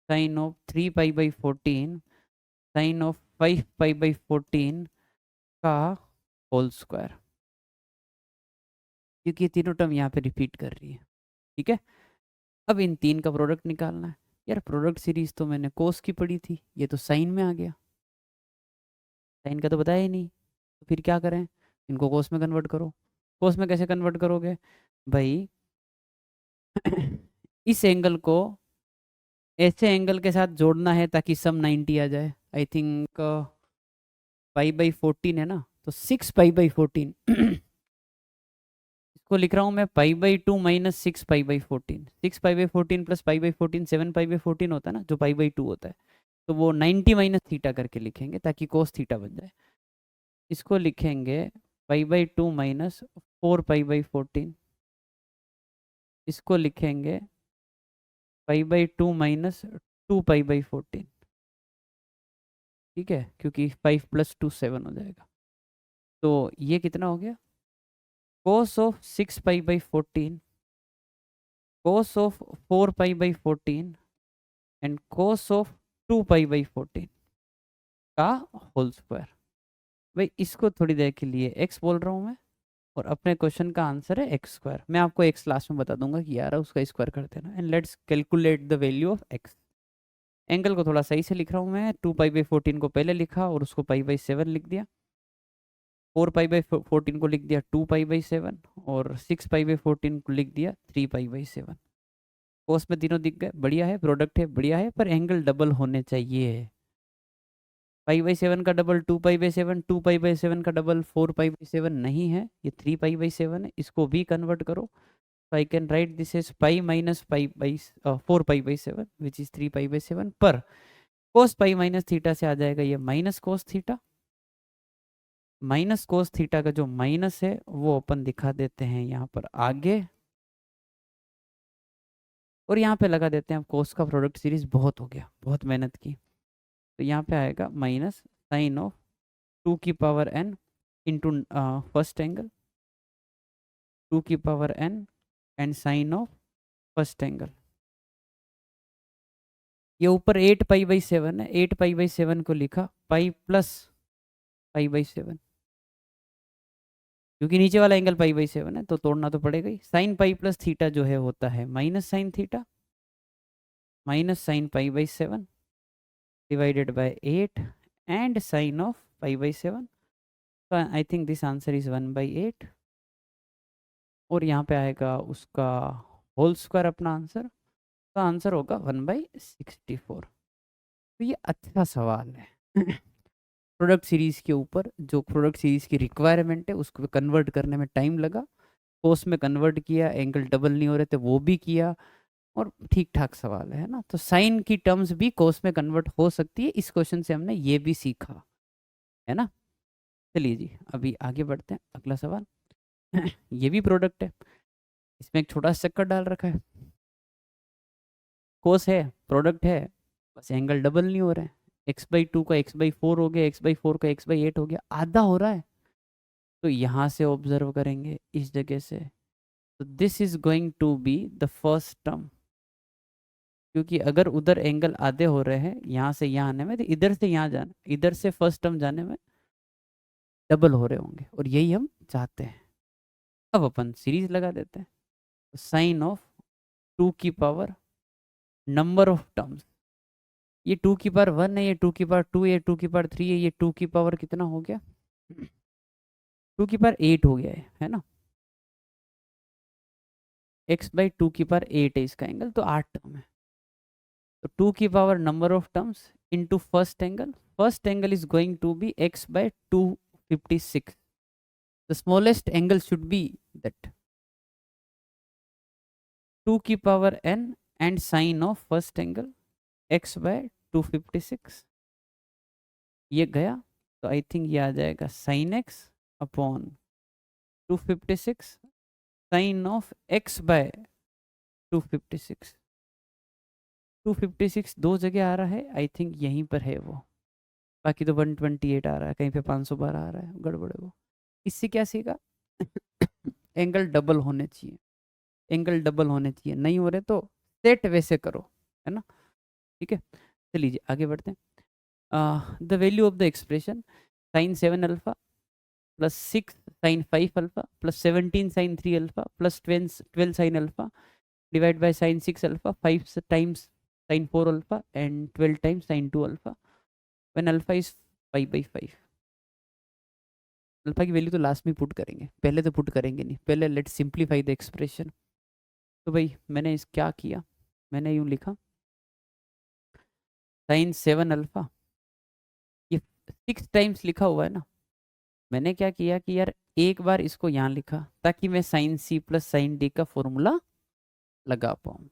sine of 3 pi by 14, sine of 5 pi by 14 का होल स्क्वायर, क्योंकि ये तीनों टर्म यहाँ पे रिपीट कर रही है, ठीक है। अब इन तीन का प्रोडक्ट निकालना है। यार प्रोडक्ट सीरीज तो मैंने कोस की पढ़ी थी, ये तो साइन में आ गया, साइन का तो बताया ही नहीं, तो फिर क्या करें, इनको कोस में कन्वर्ट करो। कोस में कैसे कन्वर्ट करोगे भाई, इस एंगल को ऐसे एंगल के साथ जोड़ना है ताकि सम 90 आ जाए। आई थिंक पाई बाई 14 है ना, तो 6 पाई बाई 14 इसको लिख रहा हूँ मैं pi by 2 minus 6 pi by 14। 6 pi by 14 plus pi by 14 7 pi by 14 होता है ना, जो पाई बाई 2 होता है, तो वो 90 माइनस थीटा करके लिखेंगे ताकि कोस थीटा बन जाए। इसको लिखेंगे pi by 2 minus 4 pi by 14। इसको लिखेंगे pi by 2 minus 2 pi by 14, ठीक है, क्योंकि 5 प्लस 2 7 हो जाएगा। तो ये कितना हो गया, cos of 6 pi by 14, cos of 4 pi by 14 and cos of 2 pi by 14 का होल स्क्वायर। भाई इसको थोड़ी देर के लिए एक्स बोल रहा हूँ मैं, और अपने क्वेश्चन का आंसर है एक्स स्क्वायर। मैं आपको एक्स लास्ट में बता दूंगा कि यार उसका स्क्वायर कर देना, and let's calculate the value of x. Angle को थोड़ा सही से लिख रहा हूँ मैं, 2 पाई बाई 14 को पहले लिखा और उसको पाई बाई 7 लिख दिया, 4 पाई बाई 14 को लिख दिया 2 पाई बाई 7, और 6 पाई बाई 14 को लिख दिया 3 पाई बाई 7। कोस में तीनों दिख गए, बढ़िया है, प्रोडक्ट है बढ़िया है, पर एंगल डबल होने चाहिए। पाई बाई 7 का double 2 pi by 7, 2 pi by 7 का डबल 4 पाई बाई 7 नहीं है, ये 3 पाई बाई 7 है, इसको भी कन्वर्ट करो। So I can write this as pi minus pi by 4 pi by 7 which is 3 pi by 7, पर cos pi माइनस थीटा से आ जाएगा ये minus cos theta. Minus cos theta का जो माइनस है वो अपन दिखा देते हैं यहाँ पर आगे, और यहाँ पे लगा देते हैं, अब कोस का प्रोडक्ट सीरीज बहुत हो गया, बहुत मेहनत की, तो यहाँ पे आएगा माइनस साइन ऑफ 2 की power n into first angle 2 की power n and sine of first angle. ये ऊपर 8 पाई/7 है, 8 पाई/7 को लिखा पाई प्लस पाई/7, क्योंकि नीचे वाला एंगल पाई/7 है तो तोड़ना तो पड़ेगा ही। साइन पाई प्लस थीटा जो है होता है minus sine theta minus sine pi divided by 8 and sine of pi. तो I think this answer is 1/8 और यहाँ पे आएगा उसका होल स्क्वायर अपना आंसर, तो आंसर होगा 1/64। तो ये अच्छा सवाल है प्रोडक्ट सीरीज के ऊपर, जो प्रोडक्ट सीरीज की रिक्वायरमेंट है उसको कन्वर्ट करने में टाइम लगा, कोस में कन्वर्ट किया, एंगल डबल नहीं हो रहे थे वो भी किया, और ठीक ठाक सवाल है ना। तो साइन की टर्म्स भी कोस में कन्वर्ट हो सकती है, इस क्वेश्चन से हमने ये भी सीखा है ना। चलिए जी अभी आगे बढ़ते हैं, अगला सवाल ये भी प्रोडक्ट है, इसमें एक छोटा सा चक्कर डाल रखा है, कोस है, प्रोडक्ट है, बस एंगल डबल नहीं हो रहा है, x/2 का x/4 हो गया, x/4 का x/8 हो गया, आधा हो रहा है। तो यहाँ से ऑब्जर्व करेंगे इस जगह से, तो this is going to be the first term, क्योंकि अगर उधर एंगल आधे हो रहे हैं यहाँ से यहाँ आने में, तो इधर से यहाँ जाना, इधर से फर्स्ट टर्म जाने में डबल हो रहे होंगे, और यही हम चाहते हैं। अब अपन सीरीज लगा देते हैं, साइन ऑफ 2 की पावर नंबर ऑफ टर्म्स, ये 2 की पावर 1 है, ये 2 की पावर 2, ये 2 की पावर 3 है, ये 2 की पावर कितना हो गया 2 की पावर 8 हो गया है ना, x/2 की पावर 8 है इसका एंगल, तो 8 टर्म है। तो 2 की power number of terms into first angle is going to be x/256, the smallest angle should be that 2 की power n and sine of first angle x/256, ये गया, तो आई थिंक ये आ जाएगा sin x upon 256 sine of x/256। 256 दो जगह आ रहा है, आई थिंक यहीं पर है वो, बाकी तो 128 आ रहा है, कहीं पे 512 आ रहा है, गड़बड़ है वो। इससे क्या सीखा एंगल डबल होने चाहिए, एंगल डबल होने चाहिए, नहीं हो रहे तो सेट वैसे करो, है ना। ठीक है, चलिए जी आगे बढ़ते हैं। The value of the expression sin 7 alpha plus 6 sin 5 alpha plus 17 sin 3 alpha plus 12 sin alpha divide by sin 6 alpha 5 times sin 4 alpha and 12 times sin 2 alpha when alpha is 5/5। Alpha की वैल्यू तो लास्ट में पुट करेंगे, पहले तो पुट करेंगे नहीं, पहले लेट्स सिंप्लीफाई द एक्सप्रेशन। तो भाई मैंने इस क्या किया, मैंने यूँ लिखा sin 7 अल्फा, ये 6 टाइम्स लिखा हुआ है ना, मैंने क्या किया कि यार एक बार इसको यहाँ लिखा ताकि मैं sin c plus sin d का फॉर्मूला लगा पाऊँ,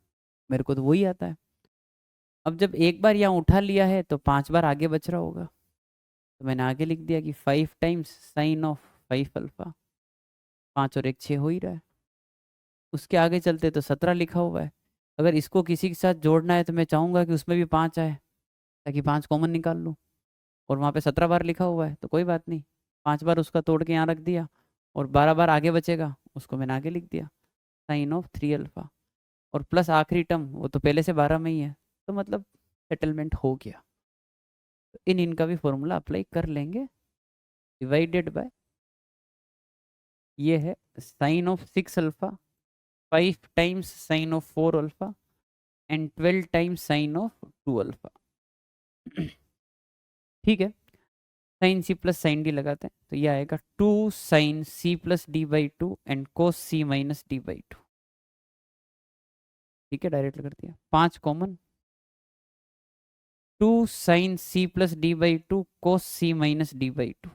मेरे को तो वही आता है। अब जब एक बार यहाँ उठा लिया है तो 5 बार आगे बच रहा होगा, तो मैंने आगे लिख दिया कि 5 टाइम्स sin of 5 अल्फा, 5 और 1 6 हो ही रहा है। उसके आगे चलते तो 17 लिखा हुआ है, अगर इसको किसी के साथ जोड़ना है तो मैं चाहूँगा कि उसमें भी 5 आए ताकि 5 कॉमन निकाल लूँ, और वहाँ पे 17 बार लिखा हुआ है तो कोई बात नहीं, 5 बार उसका तोड़ के यहाँ रख दिया, और 12 बार आगे बचेगा उसको मैंने आगे लिख दिया sin of 3 अल्फा, और प्लस आखिरी टर्म वो तो पहले से 12 में ही है, तो मतलब सेटलमेंट हो गया। तो इनका भी फॉर्मूला अप्लाई कर लेंगे, डिवाइडेड बाय ये है sin of 6 alpha 5 times sin of 4 alpha and 12 times sin of 2 alpha. ठीक है, sine C plus sine D लगाते हैं, तो ये आएगा 2 sin c+d/2 and cos c-d/2। ठीक है, डायरेक्ट कर दिया, 5 common, 2 sin c+d/2 cos c-d/2,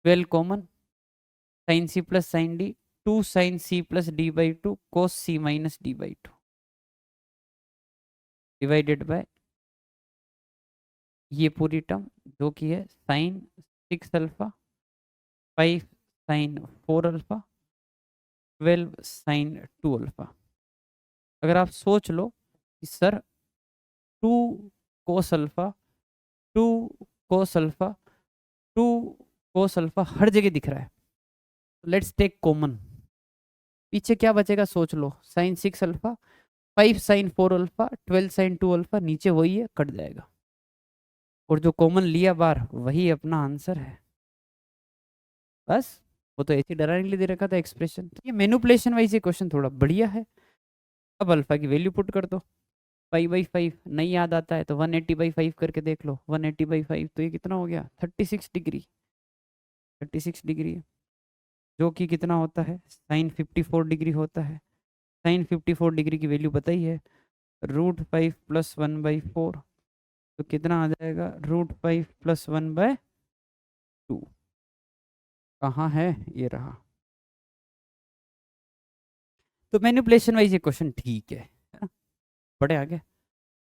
12 common, sin c plus sine d, 2 sin c+d/2 cos c-d/2 divided by ये पूरी टर्म जो कि है sin 6 alpha 5 sin 4 alpha 12 sin 2 alpha. अगर आप सोच लो कि sir 2 cos alpha, 2 cos alpha, 2 cos alpha हर जगह दिख रहा है, लेट्स टेक कॉमन। पीछे क्या बचेगा सोच लो, sin 6 alpha, 5 sin 4 alpha, 12 sin 2 alpha, नीचे वही है, कट जाएगा। और जो कॉमन लिया बार वही अपना आंसर है। बस, वो तो ऐसे डराने के लिए दे रखा था एक्सप्रेशन। तो ये मैनिपुलेशन वाइज ये क्वेश्चन थोड़ा बढ़िया है। अब अल्फा की वैल्यू पुट कर दो, 5/5 नहीं याद आता है तो 180/5 करके देख लो। 180/5 तो ये कितना हो गया, 36 डिग्री। 36 डिग्री जो कि कितना होता है, sin 54 डिग्री होता है। sin 54 डिग्री की वैल्यू बताई है, √5 + 1/4, तो कितना आ जाएगा, √5 + 1/2। कहाँ है, ये रहा। तो मैनिपुलेशन वाइज ये क्वेश्चन ठीक है ना? बढ़े आगे,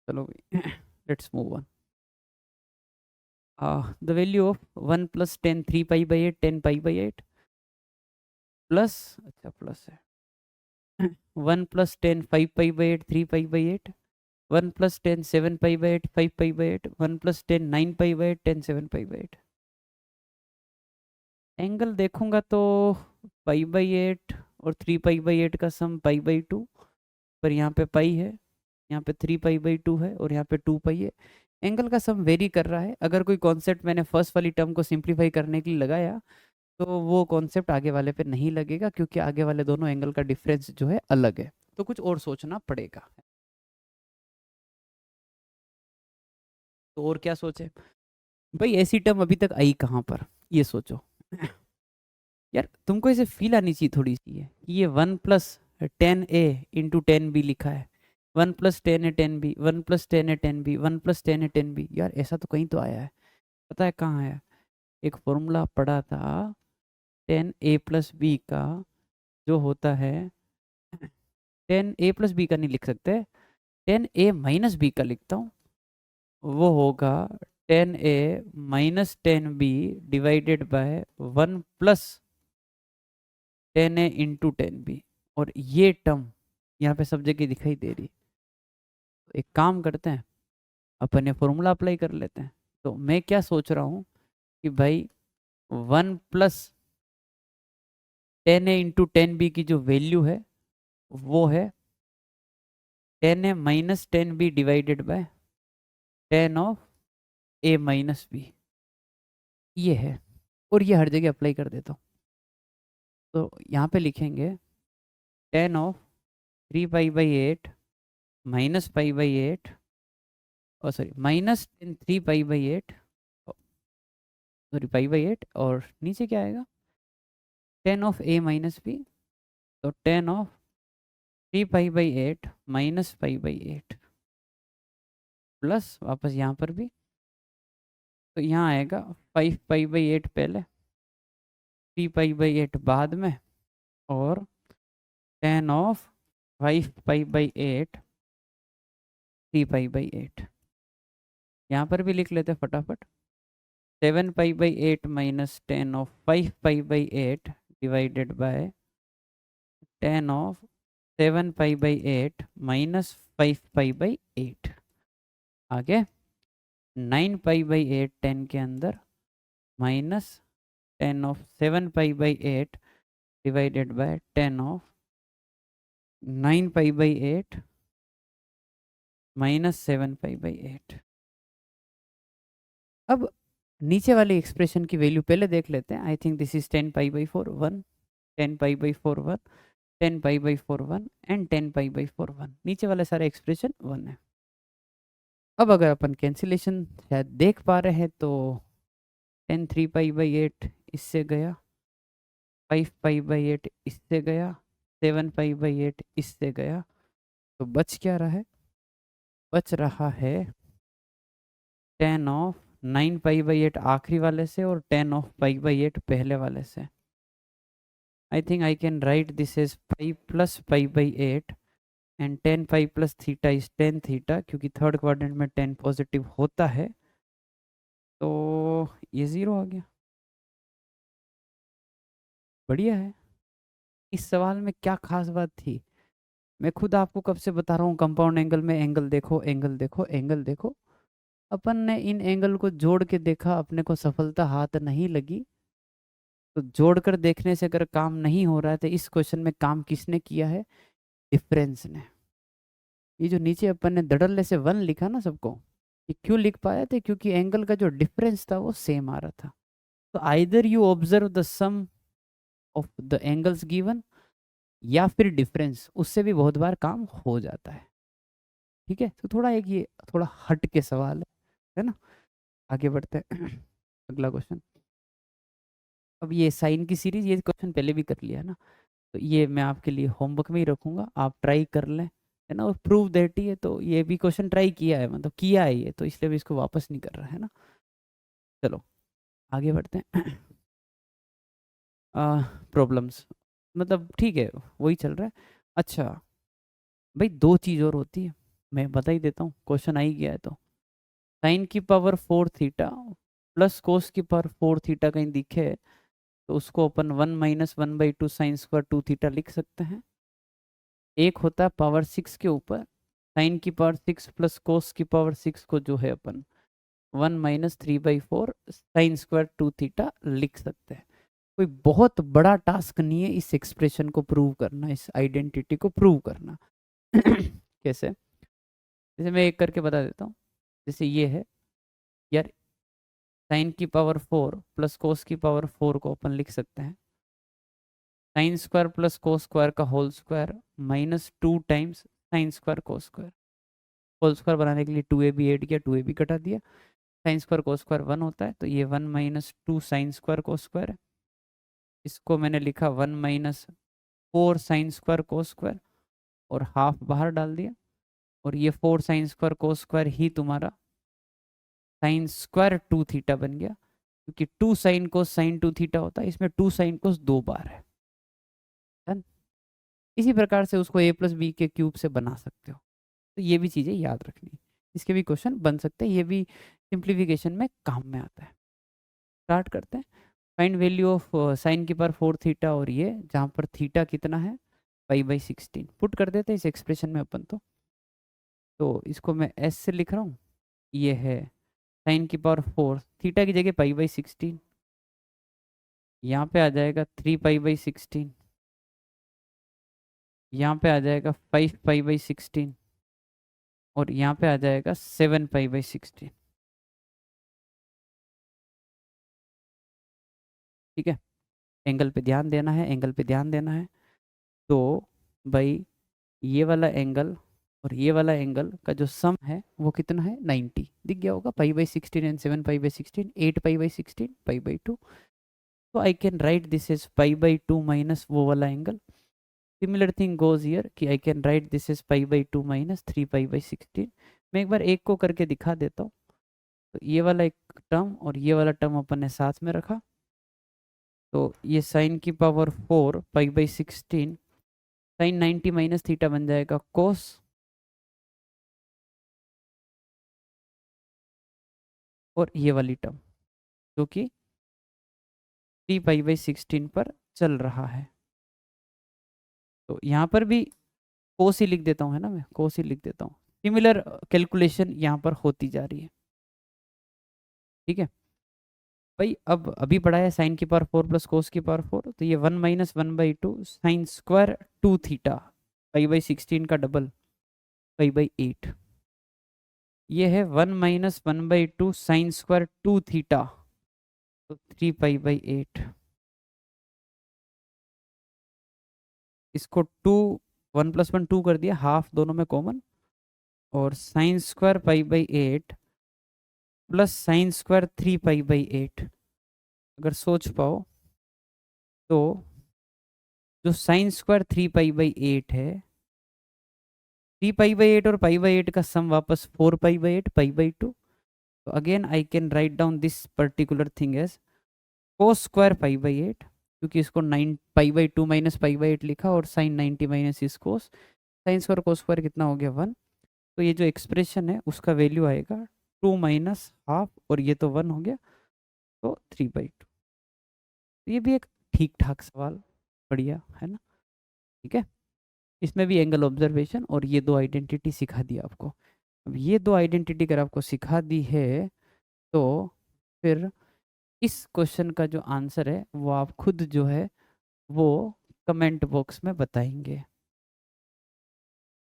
चलो let's move on. The value of 1 + 10 3π/8 10π/8 plus, अच्छा प्लस है, 1 + 10 5π/8 3π/8, 1 + 10 7π/8 5π/8, 1 + 10 9π/8 10 7π/8। एंगल देखूंगा तो π/8 और 3π/8 का सम π/2, पर यहाँ पे पाई है, यहाँ पे 3π/2 है और यहाँ पे 2π है। एंगल का सम वेरी कर रहा है। अगर कोई कॉन्सेप्ट मैंने फर्स्ट वाली टर्म को सिंप्लीफाई करने के लिए लगाया तो वो कॉन्सेप्ट आगे वाले पे नहीं लगेगा, क्योंकि आगे वाले दोनों एंगल का डिफरेंस जो है अलग है, तो कुछ और सोचना पड़ेगा। तो और क्या सोचे भाई, ऐसी टर्म अभी तक आई कहाँ पर, ये सोचो। यार तुमको इसे फील आनी चाहिए थोड़ी सी है कि ये 1 + 10a × 10b लिखा है, 1 + 10a 10b, 1 + 10a 10b, 1 + 10a 10b। यार ऐसा तो कहीं तो आया है, पता है कहाँ आया? एक फॉर्मूला पढ़ा था 10a + b का, जो होता है 10a + b का नहीं लिख सकते, 10a - b का लिखता हूँ। वो होगा 10a - 10b divided by 1 + 10a × 10b। और ये टर्म यहाँ पे सब जगह दिखाई दे रही। तो एक काम करते हैं, अपन ये फॉर्मूला अप्लाई कर लेते हैं। तो मैं क्या सोच रहा हूँ कि भाई 1 + 10a × 10b की जो वैल्यू है वो है 10a - 10b divided by 10 of a - b, ये है। और ये हर जगह अप्लाई कर देता हूँ। तो यहाँ पे लिखेंगे 10 of 3π/8 - π/8, और सॉरी -10 3π/8, सॉरी π/8, और नीचे क्या आएगा 10 of a - b, तो 10 of 3π/8 - π/8 प्लस वापस यहाँ पर भी, तो यहाँ आएगा 5π/8 पहले, 3π/8 बाद में, और 10 of 5π/8 3π/8। यहाँ पर भी लिख लेते फटाफट, 7π/8 - 10 of 5π/8 डिवाइडेड बाय 10 of 7π/8 - 5π/8। आगे 9π/8 10 के अंदर minus 10 of 7π/8 divided by 10 of 9π/8 - 7π/8। अब नीचे वाली एक्सप्रेशन की वैल्यू पहले देख लेते हैं। I think this is 10π/4 1, 10π/4 1, 10π/4 1 and 10π/4 1। नीचे वाले सारे एक्सप्रेशन 1 है। अब अगर अपन कैंसिलेशन शायद देख पा रहे हैं तो 10 3π/8 इससे गया, 5π/8 इससे गया, 7π/8 इससे गया, तो बच क्या रहा है? बच रहा है 10 ऑफ 9π/8 आखिरी वाले से और 10 ऑफ π/8 पहले वाले से। I think I can write this as 5 + π/8 and 10 π + theta is 10 theta, क्योंकि थर्ड क्वाड्रेंट में 10 पॉजिटिव होता है, तो ये 0 आ गया। बढ़िया है। इस सवाल में क्या खास बात थी? मैं खुद आपको कब से बता रहा हूँ, कंपाउंड एंगल में एंगल देखो, एंगल देखो, एंगल देखो। अपन ने इन एंगल को जोड़ के देखा, अपने को सफलता हाथ नहीं लगी। तो जोड़कर देखने से अगर काम नहीं हो रहा है तो इस क्वेश्चन में काम किसने किया है? डिफरेंस ने। ये जो नीचे अपन ने धड़ल्ले से 1 लिखा ना सबको, ये क्यों लिख पाए थे? क्योंकि एंगल का जो डिफरेंस था वो सेम आ रहा था। तो either you observe the sum of the angles given, या फिर डिफरेंस, उससे भी बहुत बार काम हो जाता है। ठीक है, तो थोड़ा एक ये थोड़ा हट के सवाल है ना। आगे बढ़ते हैं अगला क्वेश्चन। अब ये साइन की सीरीज, ये क्वेश्चन पहले भी कर लिया है ना, तो ये मैं आपके लिए होमवर्क में ही रखूंगा, आप ट्राई कर लें, है ना। और प्रूव दैट ही है, तो ये भी क्वेश्चन ट्राई किया है, मतलब किया है ये, तो इसलिए भी इसको वापस नहीं कर रहा है ना। चलो आगे बढ़ते हैं। प्रॉब्लम्स, मतलब ठीक है, वही चल रहा है। अच्छा भाई, दो चीज़ और होती है, मैं बता ही देता हूँ, क्वेश्चन आ ही गया है तो। साइन की पावर 4 थीटा प्लस कोस की पावर 4 थीटा कहीं दिखे तो उसको अपन 1 - 1/2 साइन स्क्वायर 2 थीटा लिख सकते हैं। एक होता है पावर 6 के ऊपर, साइन की पावर 6 प्लस कोस की पावर 6 को जो है अपन 1 - 3/4 साइन स्क्वायर 2 थीटा लिख सकते हैं। कोई बहुत बड़ा टास्क नहीं है इस एक्सप्रेशन को प्रूव करना, इस आइडेंटिटी को प्रूव करना। कैसे? जैसे मैं एक करके बता देता हूँ। जैसे ये है यार, साइन की पावर 4 प्लस कोस की पावर 4 को अपन लिख सकते हैं sine square plus cos square का whole square -2 times sine square cos square. Whole square बनाने के लिए 2ab ऐड किया, 2ab कटा दिया। साइन स्क्वायर कोस स्क्वायर 1 होता है, तो ये 1 - 2 साइन स्क्वायर कोस स्क्वायर है। इसको मैंने लिखा 1 - 4 साइन स्क्वायर कोस स्क्वायर, और हाफ बाहर डाल दिया, और ये 4 साइन स्क्वायर कोस स्क्वायर ही तुम्हारा साइन स्क्वायर 2 थीटा बन गया, क्योंकि 2 साइन कोस साइन 2 थीटा होता है, इसमें 2 साइन कोस 2 बार है। डन। इसी प्रकार से उसको a+b के क्यूब से बना सकते हो, तो ये भी चीज़ें याद रखनी। इसके भी क्वेश्चन बन सकते हैं, ये भी सिंप्लीफिकेशन में काम में आता है। स्टार्ट करते हैं। फाइंड वैल्यू ऑफ साइन की पावर 4 थीटा, और ये जहाँ पर थीटा कितना है π/16 पुट कर देते हैं इस एक्सप्रेशन में अपन तो इसको मैं s से लिख रहा हूँ। ये है साइन की पावर 4 थीटा की जगह π/16, यहाँ पे आ जाएगा 3π/16, यहाँ पे आ जाएगा 5π/16, और यहाँ पे आ जाएगा 7π/16। ठीक है, एंगल पे ध्यान देना है, एंगल पे ध्यान देना है। तो भाई ये वाला एंगल और ये वाला एंगल का जो सम है वो कितना है? 90। दिख गया होगा, π/16 एंड 7π/16, 8π/16, π/2। तो I can write this is π/2 minus वो वाला angle. Similar thing goes here कि I can write this is π/2 minus 3π/16। मैं एक बार एक को करके दिखा देता हूँ। तो ये वाला एक टर्म और ये वाला टर्म अपन ने साथ में रखा, तो ये साइन की पावर 4 π/16 साइन 90 माइनस थीटा बन जाएगा कोस, और ये वाली टर्म जो कि 3π/16 पर चल रहा है। तो यहाँ पर भी कोस ही लिख देता हूँ, है ना, मैं कोस ही लिख देता हूँ। सिमिलर कैलकुलेशन यहाँ पर होती जा रही है। ठीक है भाई, अब अभी पढ़ा है साइन की पावर 4 प्लस कोस की पावर 4, तो ये 1 - 1/2 साइन स्क्वायर 2 थीटा π/16 का डबल π/8। ये है 1 - 1/2 साइन स्क्वायर 2 थीटा, तो 3π/8। इसको 2, 1 + 1 2 कर दिया, हाफ दोनों में कॉमन, और sine square π/8 plus sine square 3π/8। अगर सोच पाओ तो जो साइन स्क्वायर 3π/8 है, 3π/8 और π/8 का सम वापस 4π/8 π/2। तो again I can write down this particular thing as cos square π/8, क्योंकि इसको 9 π/2 माइनस π/8 लिखा, और साइन 90 माइनस इस कोस, साइन स्क्वायर कोस स्क्वायर कितना हो गया 1। तो ये जो एक्सप्रेशन है उसका वैल्यू आएगा 2 माइनस हाफ, और ये तो 1 हो गया, तो 3/2। तो ये भी एक ठीक ठाक सवाल, बढ़िया है ना। ठीक है, इसमें भी एंगल ऑब्जर्वेशन और ये दो आइडेंटिटी सिखा दी आपको। अब ये दो आइडेंटिटी अगर आपको सिखा दी है तो फिर इस क्वेश्चन का जो आंसर है वो आप खुद जो है वो कमेंट बॉक्स में बताएंगे,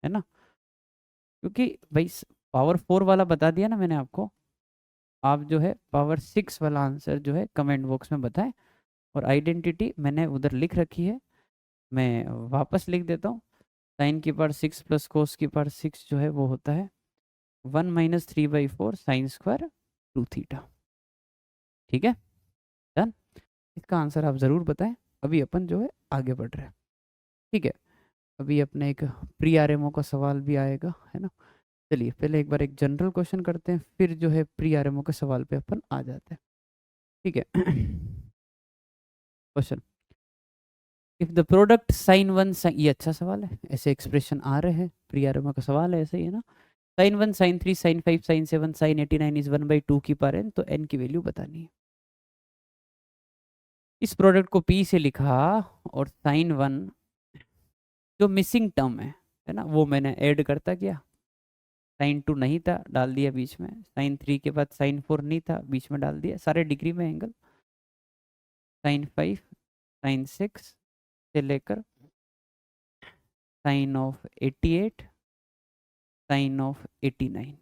है ना। क्योंकि भाई पावर 4 वाला बता दिया ना मैंने आपको, आप जो है पावर 6 वाला आंसर जो है कमेंट बॉक्स में बताएं। और आइडेंटिटी मैंने उधर लिख रखी है, मैं वापस लिख देता हूँ। साइन की पावर 6 प्लस कोस की पावर 6 जो है वो होता है 1 - 3/4 साइन स्क्वायर 2 थीटा। ठीक है, डन। इसका आंसर आप ज़रूर बताएं। अभी अपन जो है आगे बढ़ रहे हैं। ठीक है, अभी अपने एक प्री आरएमओ का सवाल भी आएगा, है ना। चलिए पहले एक बार एक जनरल क्वेश्चन करते हैं, फिर जो है प्री आरएमओ के सवाल पे अपन आ जाते हैं। ठीक है, question, if the product sine 1 sine, ये अच्छा सवाल है, ऐसे एक्सप्रेशन आ रहे हैं, प्री आरएमओ का सवाल है, ऐसे ही है ना। Sine 1 sine 3 sine 5 sine 7 sine 89 is 1/2 की पावर n, तो n की वैल्यू बतानी है। इस प्रोडक्ट को p से लिखा और साइन 1 जो मिसिंग टर्म है ना, वो मैंने ऐड करता गया। साइन 2 नहीं था, डाल दिया बीच में। साइन 3 के बाद साइन 4 नहीं था, बीच में डाल दिया, सारे डिग्री में एंगल। साइन 5 साइन 6 से लेकर साइन ऑफ 88 साइन ऑफ 89,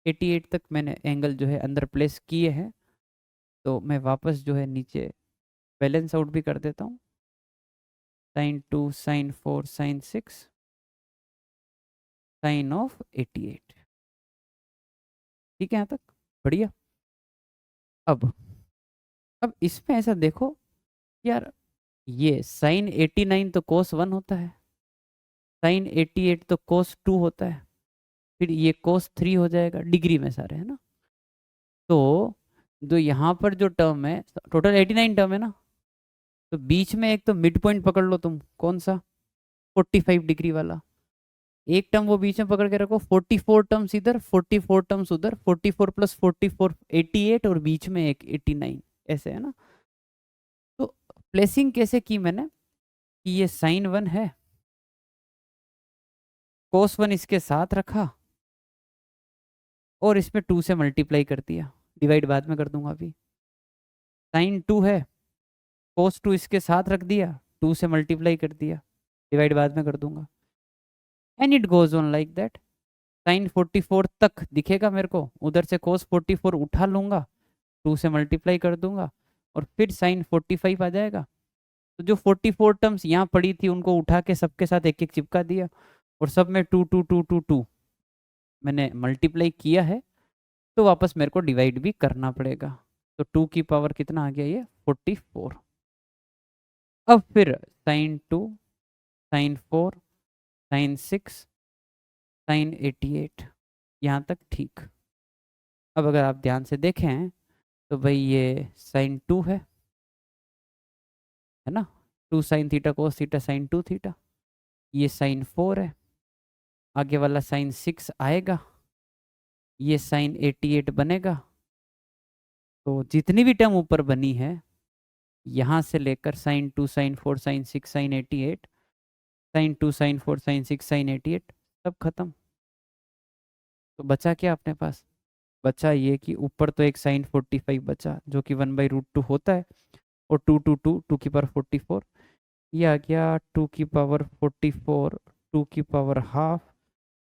88 तक मैंने एंगल जो है अंदर प्लेस किए हैं। तो मैं वापस जो है नीचे बैलेंस आउट भी कर देता हूँ। Sine 2 sine 4 sine 6 sine of 88। ठीक है, यहाँ तक बढ़िया। अब इसमें ऐसा देखो यार, ये साइन 89 तो कोस 1 होता है, साइन 88 तो कोस 2 होता है, फिर ये कोस 3 हो जाएगा, डिग्री में सारे, है ना। तो जो यहाँ पर जो टर्म है, टोटल 89 टर्म है ना, तो बीच में एक तो मिड पॉइंट पकड़ लो तुम, कौन सा, 45 डिग्री वाला। एक टर्म वो बीच में पकड़ के रखो, 44 टर्म्स इधर 44 टर्म्स उधर, 44 प्लस 44 88 और बीच में एक 89, ऐसे, है ना। तो प्लेसिंग कैसे की मैंने कि ये साइन 1 है, कोस 1 इसके साथ रखा और इसमें 2 से मल्टीप्लाई कर दिया, डिवाइड बाद में कर दूंगा अभी। साइन 2 है, कोस 2 इसके साथ रख दिया, 2 से मल्टीप्लाई कर दिया, डिवाइड बाद में कर दूंगा। And it goes on like that. Sine 44 तक दिखेगा मेरे को, उधर से कोस 44 उठा लूंगा, 2 से मल्टीप्लाई कर दूंगा और फिर साइन 45 आ जाएगा। तो जो 44 टर्म्स यहाँ पड़ी थी उनको उठा के सबके साथ एक एक चिपका दिया और सब में 2 मैंने मल्टीप्लाई किया है, तो वापस मेरे को डिवाइड भी करना पड़ेगा। तो 2 की पावर कितना आ गया, ये 44। अब फिर साइन 2 साइन 4 साइन 6 साइन 88, यहाँ तक ठीक। अब अगर आप ध्यान से देखें तो भाई ये साइन 2 है ना, 2 sine theta cos theta sine 2 theta. ये साइन 4 है, आगे वाला साइन 6 आएगा, ये साइन 88 बनेगा। तो जितनी भी टर्म ऊपर बनी है, यहाँ से लेकर sine 2 sine 4 sine 6 sine 88, sine 2 sine 4 sine 6 sine 88, सब खत्म। तो बचा क्या अपने पास, बचा ये कि ऊपर तो एक साइन 45 बचा जो कि 1/√2 होता है, और 2 की पावर 44, ये आ गया 2 की पावर 44 2 की पावर हाफ,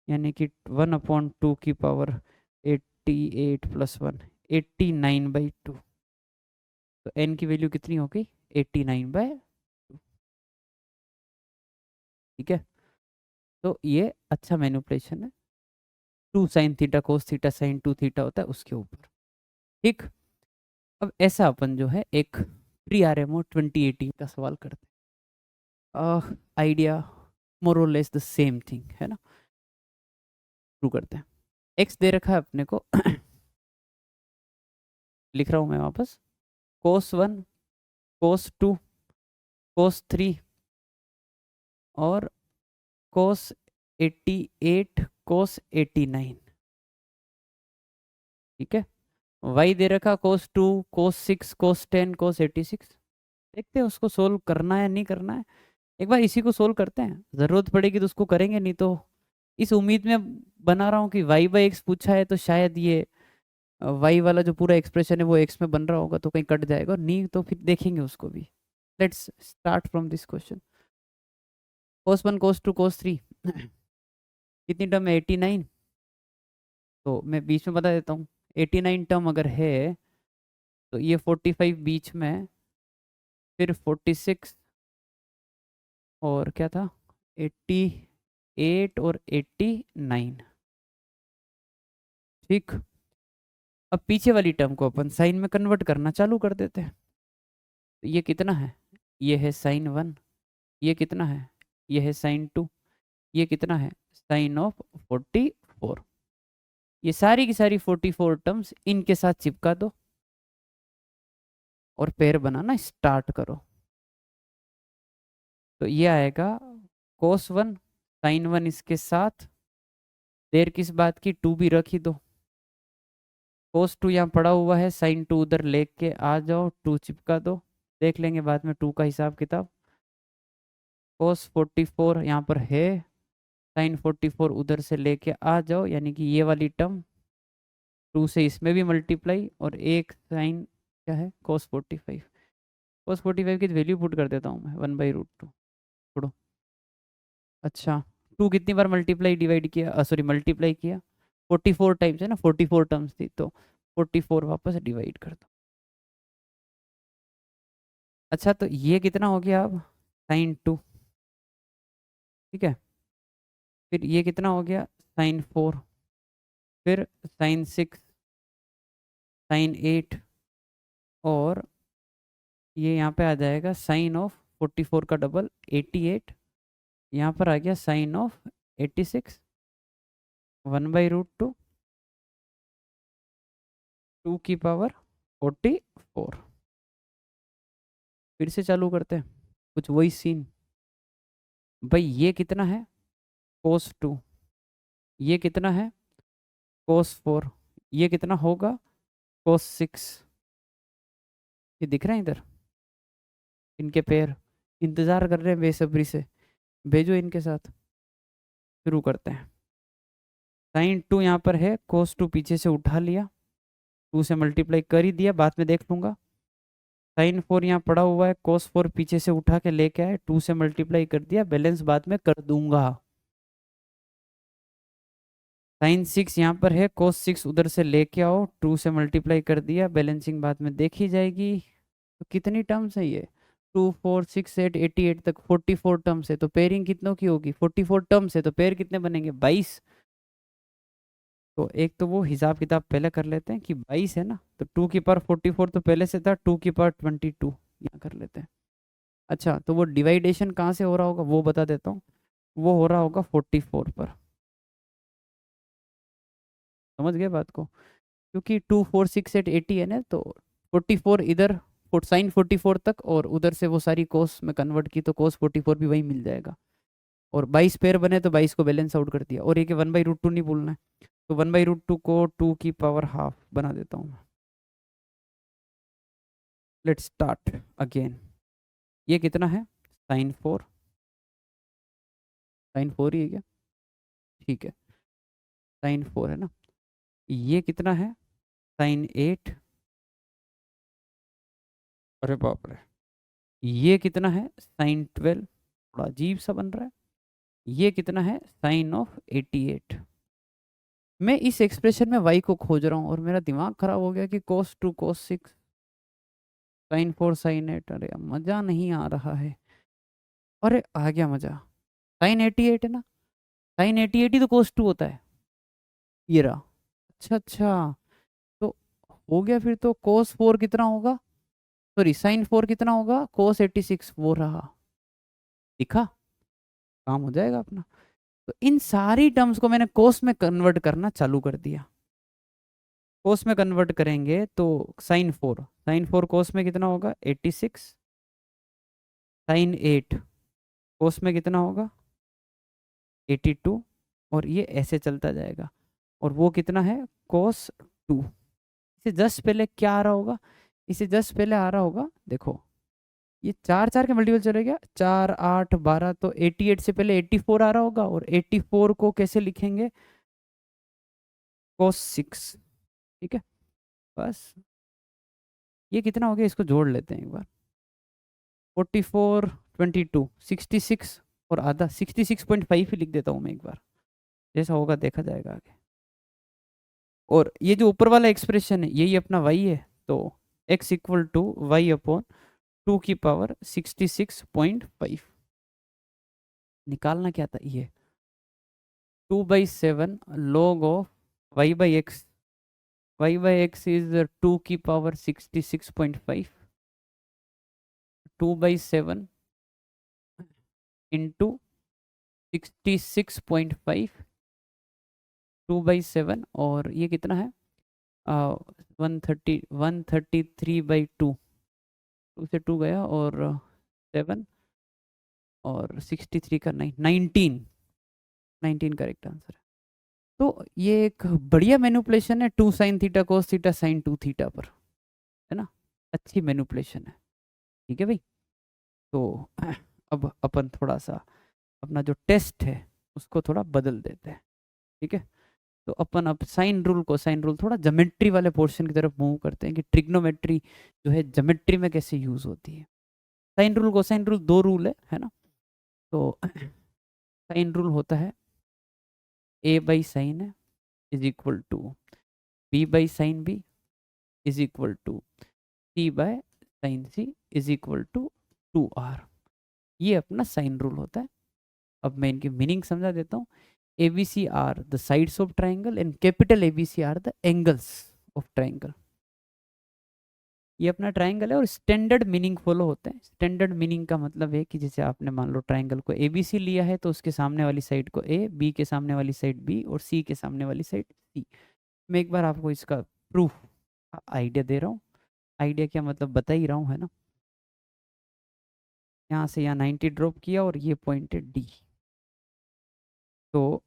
यानी कि 1/2 की पावर 88 प्लस 1 89/2। तो n की वैल्यू कितनी हो गई, 89/2। ठीक है, तो ये अच्छा मैनिपुलेशन है, 2 sine theta cos theta sine 2 theta होता है उसके ऊपर। ठीक, अब ऐसा अपन जो है एक प्री आरएमओ 2018 का सवाल करते हैं, आइडिया मोर और लेस द सेम थिंग, है ना। शुरू करते हैं। एक्स दे रखा है अपने को लिख रहा हूं मैं वापस, कोस 1 कोस 2 कोस 3 और कोस 88 कोस 89। ठीक है, वाई दे रखा कोस 2 कोस 6 कोस 10 कोस 86। देखते हैं उसको सोल्व करना है नहीं करना है। एक बार इसी को सोल्व करते हैं, ज़रूरत पड़ेगी तो उसको करेंगे, नहीं तो इस उम्मीद में बना रहा हूँ कि वाई बाई एक्स पूछा है तो शायद ये वाई वाला जो पूरा एक्सप्रेशन है वो एक्स में बन रहा होगा, तो कहीं कट जाएगा, और नहीं तो फिर देखेंगे उसको भी। Let's start from this question. Cos one cos two cos three कितनी टर्म है? 89। तो मैं बीच में बता देता हूँ, 89 टर्म अगर है तो ये 45 बीच में, फिर 46 और क्या था, 88 और 89। ठीक, अब पीछे वाली टर्म को अपन साइन में कन्वर्ट करना चालू कर देते हैं। तो ये कितना है? ये है साइन वन। ये कितना है? ये है साइन टू। ये कितना है? Sine of 44। ये सारी की सारी 44 टर्म्स इनके साथ चिपका दो और पेयर बनाना स्टार्ट करो। तो ये आएगा कोस वन साइन वन, इसके साथ देर किस बात की, टू भी रख ही दो। कोस टू यहाँ पड़ा हुआ है, साइन टू उधर लेके आ जाओ, टू चिपका दो, देख लेंगे बाद में टू का हिसाब किताब। कोस 44 यहाँ पर है, साइन 44 उधर से लेके आ जाओ, यानी कि ये वाली टर्म टू से इसमें भी मल्टीप्लाई, और एक साइन क्या है, कोस 45। कोस 45 की वैल्यू पुट कर देता हूँ मैं, 1/√2। छोड़ो, अच्छा टू कितनी बार मल्टीप्लाई डिवाइड किया, सॉरी मल्टीप्लाई किया, 44 टाइम्स है ना, 44 टर्म्स थी, तो 44 वापस डिवाइड कर दो। अच्छा तो ये कितना हो गया अब, साइन टू। ठीक है, फिर ये कितना हो गया, साइन फोर, फिर साइन सिक्स, साइन एट, और ये यहाँ पे आ जाएगा साइन ऑफ 44 का डबल 88, यहाँ पर आ गया साइन ऑफ 86, 1/√2, 2 की पावर 44। फिर से चालू करते हैं, कुछ वही सीन। भाई ये कितना है, कोस टू, ये कितना है, कोस फोर, ये कितना होगा, कोस सिक्स। ये दिख रहा है इधर, इनके पेयर इंतजार कर रहे हैं बेसब्री से, भेजो इनके साथ। शुरू करते हैं। साइन टू यहाँ पर है, कोस टू पीछे से उठा लिया, टू से मल्टीप्लाई कर ही दिया, बाद में देख लूंगा। साइन फोर यहाँ पड़ा हुआ है, कोस फोर पीछे से उठा के लेके आए, टू से मल्टीप्लाई कर दिया, बैलेंस बाद में कर दूंगा। साइन सिक्स यहाँ पर है, कोस सिक्स उधर से लेके आओ, टू से मल्टीप्लाई कर दिया, बैलेंसिंग बाद में देखी जाएगी। तो कितनी टर्म्स है ये, 2 4 6 8 88 तक 44 टर्म्स है, तो पेयरिंग कितनों की होगी, 44 टर्म्स है, तो पेयर कितने बनेंगे, 22। तो एक तो वो हिसाब किताब पहले कर लेते हैं कि 22 है ना, तो 2 की पावर 44 तो पहले से था, 2 की पावर 22 यहाँ कर लेते हैं। अच्छा तो वो डिवाइडेशन कहाँ से हो रहा होगा वो बता देता हूँ, वो हो रहा होगा 44 पर। समझ गए बात को, क्योंकि 2 4 6 8 80 है ना, तो 44 इधर, साइन 44 तक, और उधर से वो सारी कोस में कन्वर्ट की, तो कोस 44 भी वही मिल जाएगा। और 22 पेयर बने तो 22 को बैलेंस आउट कर दिया, और ये कि 1/√2 नहीं भूलना है, तो 1/√2 को 2 की पावर हाफ बना देता हूँ। Let's start again. ये कितना है, साइन फोर, साइन फोर ही है क्या, ठीक है, साइन फोर है ना। ये कितना है, साइन एट, अरे बाप रे। ये कितना है, साइन 12, थोड़ा अजीब सा बन रहा है। ये कितना है, साइन ऑफ 88। मैं इस एक्सप्रेशन में y को खोज रहा हूँ और मेरा दिमाग खराब हो गया कि cos two cos six, sine four sine eight, अरे मजा नहीं आ रहा है। अरे आ गया मजा, साइन 88 है ना, साइन 88 ही तो कोस टू होता है, ये रहा। अच्छा अच्छा, तो हो गया, फिर तो कोस फोर कितना होगा, सॉरी साइन फोर कितना होगा, कोस 86, वो रहा, दिखा, काम हो जाएगा अपना। तो इन सारी टर्म्स को मैंने कोस में कन्वर्ट करना चालू कर दिया। कोस में कन्वर्ट करेंगे तो साइन फोर, साइन फोर कोस में कितना होगा, 86, साइन एट कोस में कितना होगा, 82, और ये ऐसे चलता जाएगा, और वो कितना है, कोस टू। इसे जस्ट पहले क्या आ रहा होगा, इसे जस्ट पहले आ रहा होगा, देखो ये 4 4 के मल्टीपल चले गया, 4 8 12, तो 88 से पहले 84 आ रहा होगा, और 84 को कैसे लिखेंगे, cos 6। ठीक है, बस ये कितना हो गया, इसको जोड़ लेते हैं एक बार। 44 22 66 और आधा 66.5 ही लिख देता हूँ मैं एक बार, जैसा होगा देखा जाएगा आगे। और ये जो ऊपर वाला एक्सप्रेशन है यही अपना y है, तो x equal to Y upon 2 की पावर 66.5 निकालना क्या था, ये 2/7 log of y by x, y by x is 2 की पावर 66.5, 2/7 इंटू 66.5, 2/7, और ये कितना है 133/2, 2 से 2 गया, और 7 और 63 का 19 करेक्ट आंसर है। तो ये एक बढ़िया मैनिपुलेशन है 2 sin theta cos theta sin 2 theta पर, है ना, अच्छी मैनिपुलेशन है। ठीक है भाई, तो अब अपन थोड़ा सा अपना जो टेस्ट है उसको थोड़ा बदल देते हैं। ठीक है, तो अपन अब साइन रूल को, साइन रूल थोड़ा ज्योमेट्री वाले पोर्शन की तरफ मूव करते हैं कि ट्रिग्नोमेट्री जो है ज्योमेट्री में कैसे यूज होती है। साइन रूल को, साइन रूल दो रूल है ना, तो साइन रूल होता है a बाई साइन है is equal to b by sine b is equal to c by sine c is equal to 2r। ये अपना साइन रूल होता है। अब मैं इनकी मीनिंग समझा देता हूँ। ABC are the sides of triangle and capital ABC are the angles of triangle. ये अपना ट्राइंगल है और स्टैंडर्ड मीनिंग फॉलो होते हैं। स्टैंडर्ड मीनिंग का मतलब है कि जैसे आपने मान लो ट्राइंगल को ABC लिया है तो उसके सामने वाली साइड को A, B के सामने वाली साइड B और C के सामने वाली साइड C। मैं एक बार आपको इसका प्रूफ आइडिया दे रहा हूँ। आइडिया क्या मतलब बता ही रहा हूँ, है ना। यहाँ से यहाँ 90 ड्रॉप किया और ये पॉइंट है D। तो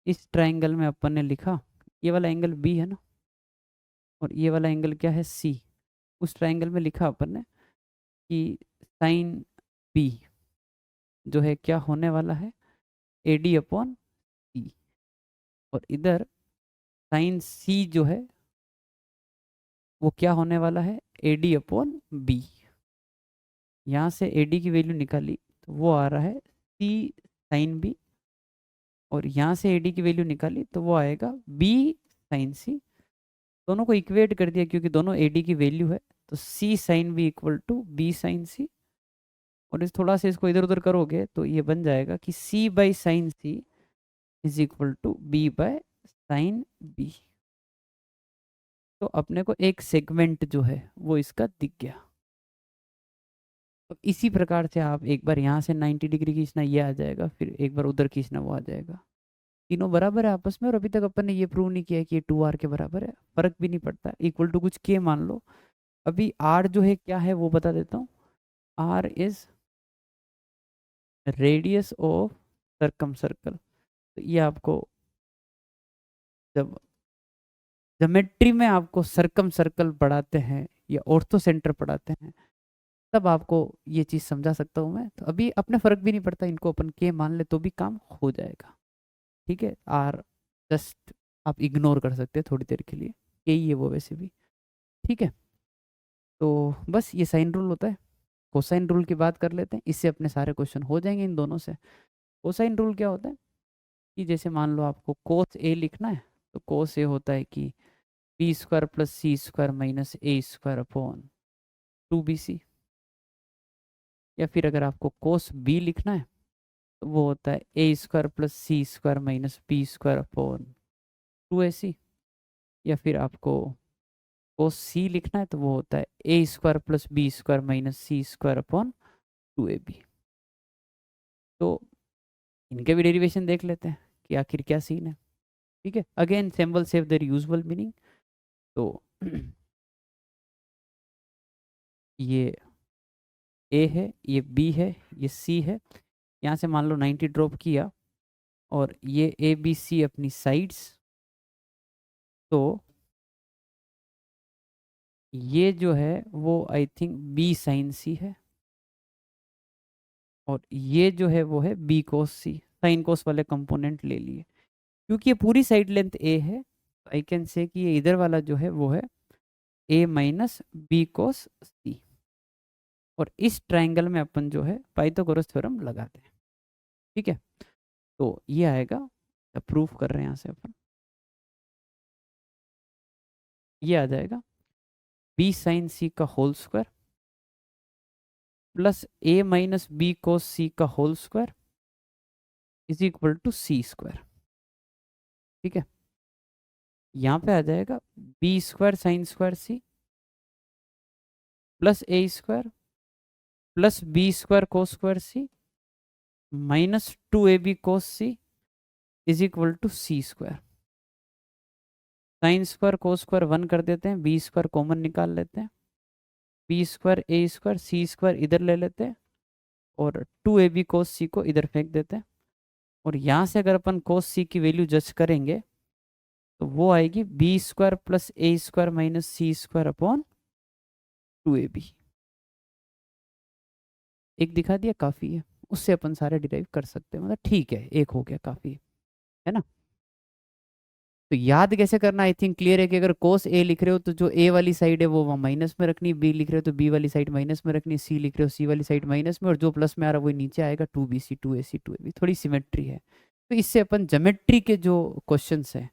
इस ट्राइंगल में अपन ने लिखा ये वाला एंगल B है ना, और ये वाला एंगल क्या है C। उस ट्राइंगल में लिखा अपन ने कि साइन B जो है क्या होने वाला है AD अपॉन C, और इधर साइन C जो है वो क्या होने वाला है AD अपॉन B। यहाँ से AD की वैल्यू निकाली तो वो आ रहा है C साइन B, और यहाँ से AD की वैल्यू निकाली तो वो आएगा B साइन C। दोनों को इक्वेट कर दिया क्योंकि दोनों AD की वैल्यू है, तो C sine B equal to B sine C। और इस थोड़ा सा इसको इधर उधर करोगे तो ये बन जाएगा कि C by sine C is equal to B by sine B। तो अपने को एक सेगमेंट जो है वो इसका दिख गया। तो इसी प्रकार से आप एक बार यहाँ से 90 डिग्री खींचना ये आ जाएगा, फिर एक बार उधर खींचना वो आ जाएगा। तीनों बराबर है आपस में, और अभी तक अपन ने ये प्रूव नहीं किया है कि ये 2r के बराबर है। फर्क भी नहीं पड़ता, इक्वल टू कुछ के मान लो। अभी r जो है क्या है वो बता देता हूँ। r is radius of circum circle. तो ये आपको जब ज्योमेट्री में आपको सर्कम सर्कल पढ़ाते हैं या ऑर्थो सेंटर पढ़ाते हैं तब आपको ये चीज़ समझा सकता हूँ मैं। तो अभी अपने फर्क भी नहीं पड़ता, इनको अपन के मान ले तो भी काम हो जाएगा। ठीक है, आर जस्ट आप इग्नोर कर सकते हैं थोड़ी देर के लिए, यही है वो वैसे भी। ठीक है, तो बस ये साइन रूल होता है। कोसाइन रूल की बात कर लेते हैं, इससे अपने सारे क्वेश्चन हो जाएंगे इन दोनों से। कोसाइन रूल क्या होता है कि जैसे मान लो आपको कोस ए लिखना है तो कोस ए होता है कि B square plus C square minus A square upon 2bc। या फिर अगर आपको कोस बी लिखना है तो वो होता है A square plus C square minus B square upon 2ac। या फिर आपको कोस सी लिखना है तो वो होता है A square plus B square minus C square upon 2ab। तो इनके भी डेरिवेशन देख लेते हैं कि आखिर क्या सीन है। ठीक है, again symbol save their usual meaning. तो ये ए है, ये बी है, ये सी है। यहाँ से मान लो 90 ड्रॉप किया और ये ए बी सी अपनी साइड्स, तो ये जो है वो I think B sine C है, और ये जो है वो है बी कोस सी। साइन कोस वाले कंपोनेंट ले लिए। क्योंकि ये पूरी साइड लेंथ ए है, आई कैन से कि ये इधर वाला जो है वो है ए माइनस बी कोस सी। और इस ट्राइंगल में अपन जो है पाइथागोरस थ्योरम लगाते हैं। ठीक है, तो ये आएगा, प्रूफ कर रहे हैं यहाँ से अपन, ये आ जाएगा बी साइन सी का whole square plus A minus B cos C का whole square is equal to C square. ठीक है, यहाँ पे आ जाएगा B square sine square C plus A square plus B square cos square C minus 2ab cos C is equal to C square. Sine square cos square 1 कर देते हैं, बी स्क्वायर कॉमन निकाल लेते हैं, बी स्क्वायर ए स्क्वायर सी स्क्वायर इधर ले लेते हैं, और 2ab कोस सी को इधर फेंक देते हैं। और यहाँ से अगर अपन कोस सी की वैल्यू जज करेंगे तो वो आएगी B square plus A square minus C square upon 2ab। एक दिखा दिया, काफ़ी है, उससे अपन सारे डिराइव कर सकते हैं, मतलब ठीक है, एक हो गया काफ़ी है ना। तो याद कैसे करना आई थिंक क्लियर है कि अगर कोस ए लिख रहे हो तो जो ए वाली साइड है वो माइनस में रखनी, बी लिख रहे हो तो बी वाली साइड माइनस में रखनी, सी लिख रहे हो सी वाली साइड माइनस में, और जो प्लस में आ रहा है वो नीचे आएगा, 2bc 2ac 2ab, थोड़ी सिमेट्री है। तो इससे अपन ज्योमेट्री के जो क्वेश्चंस हैं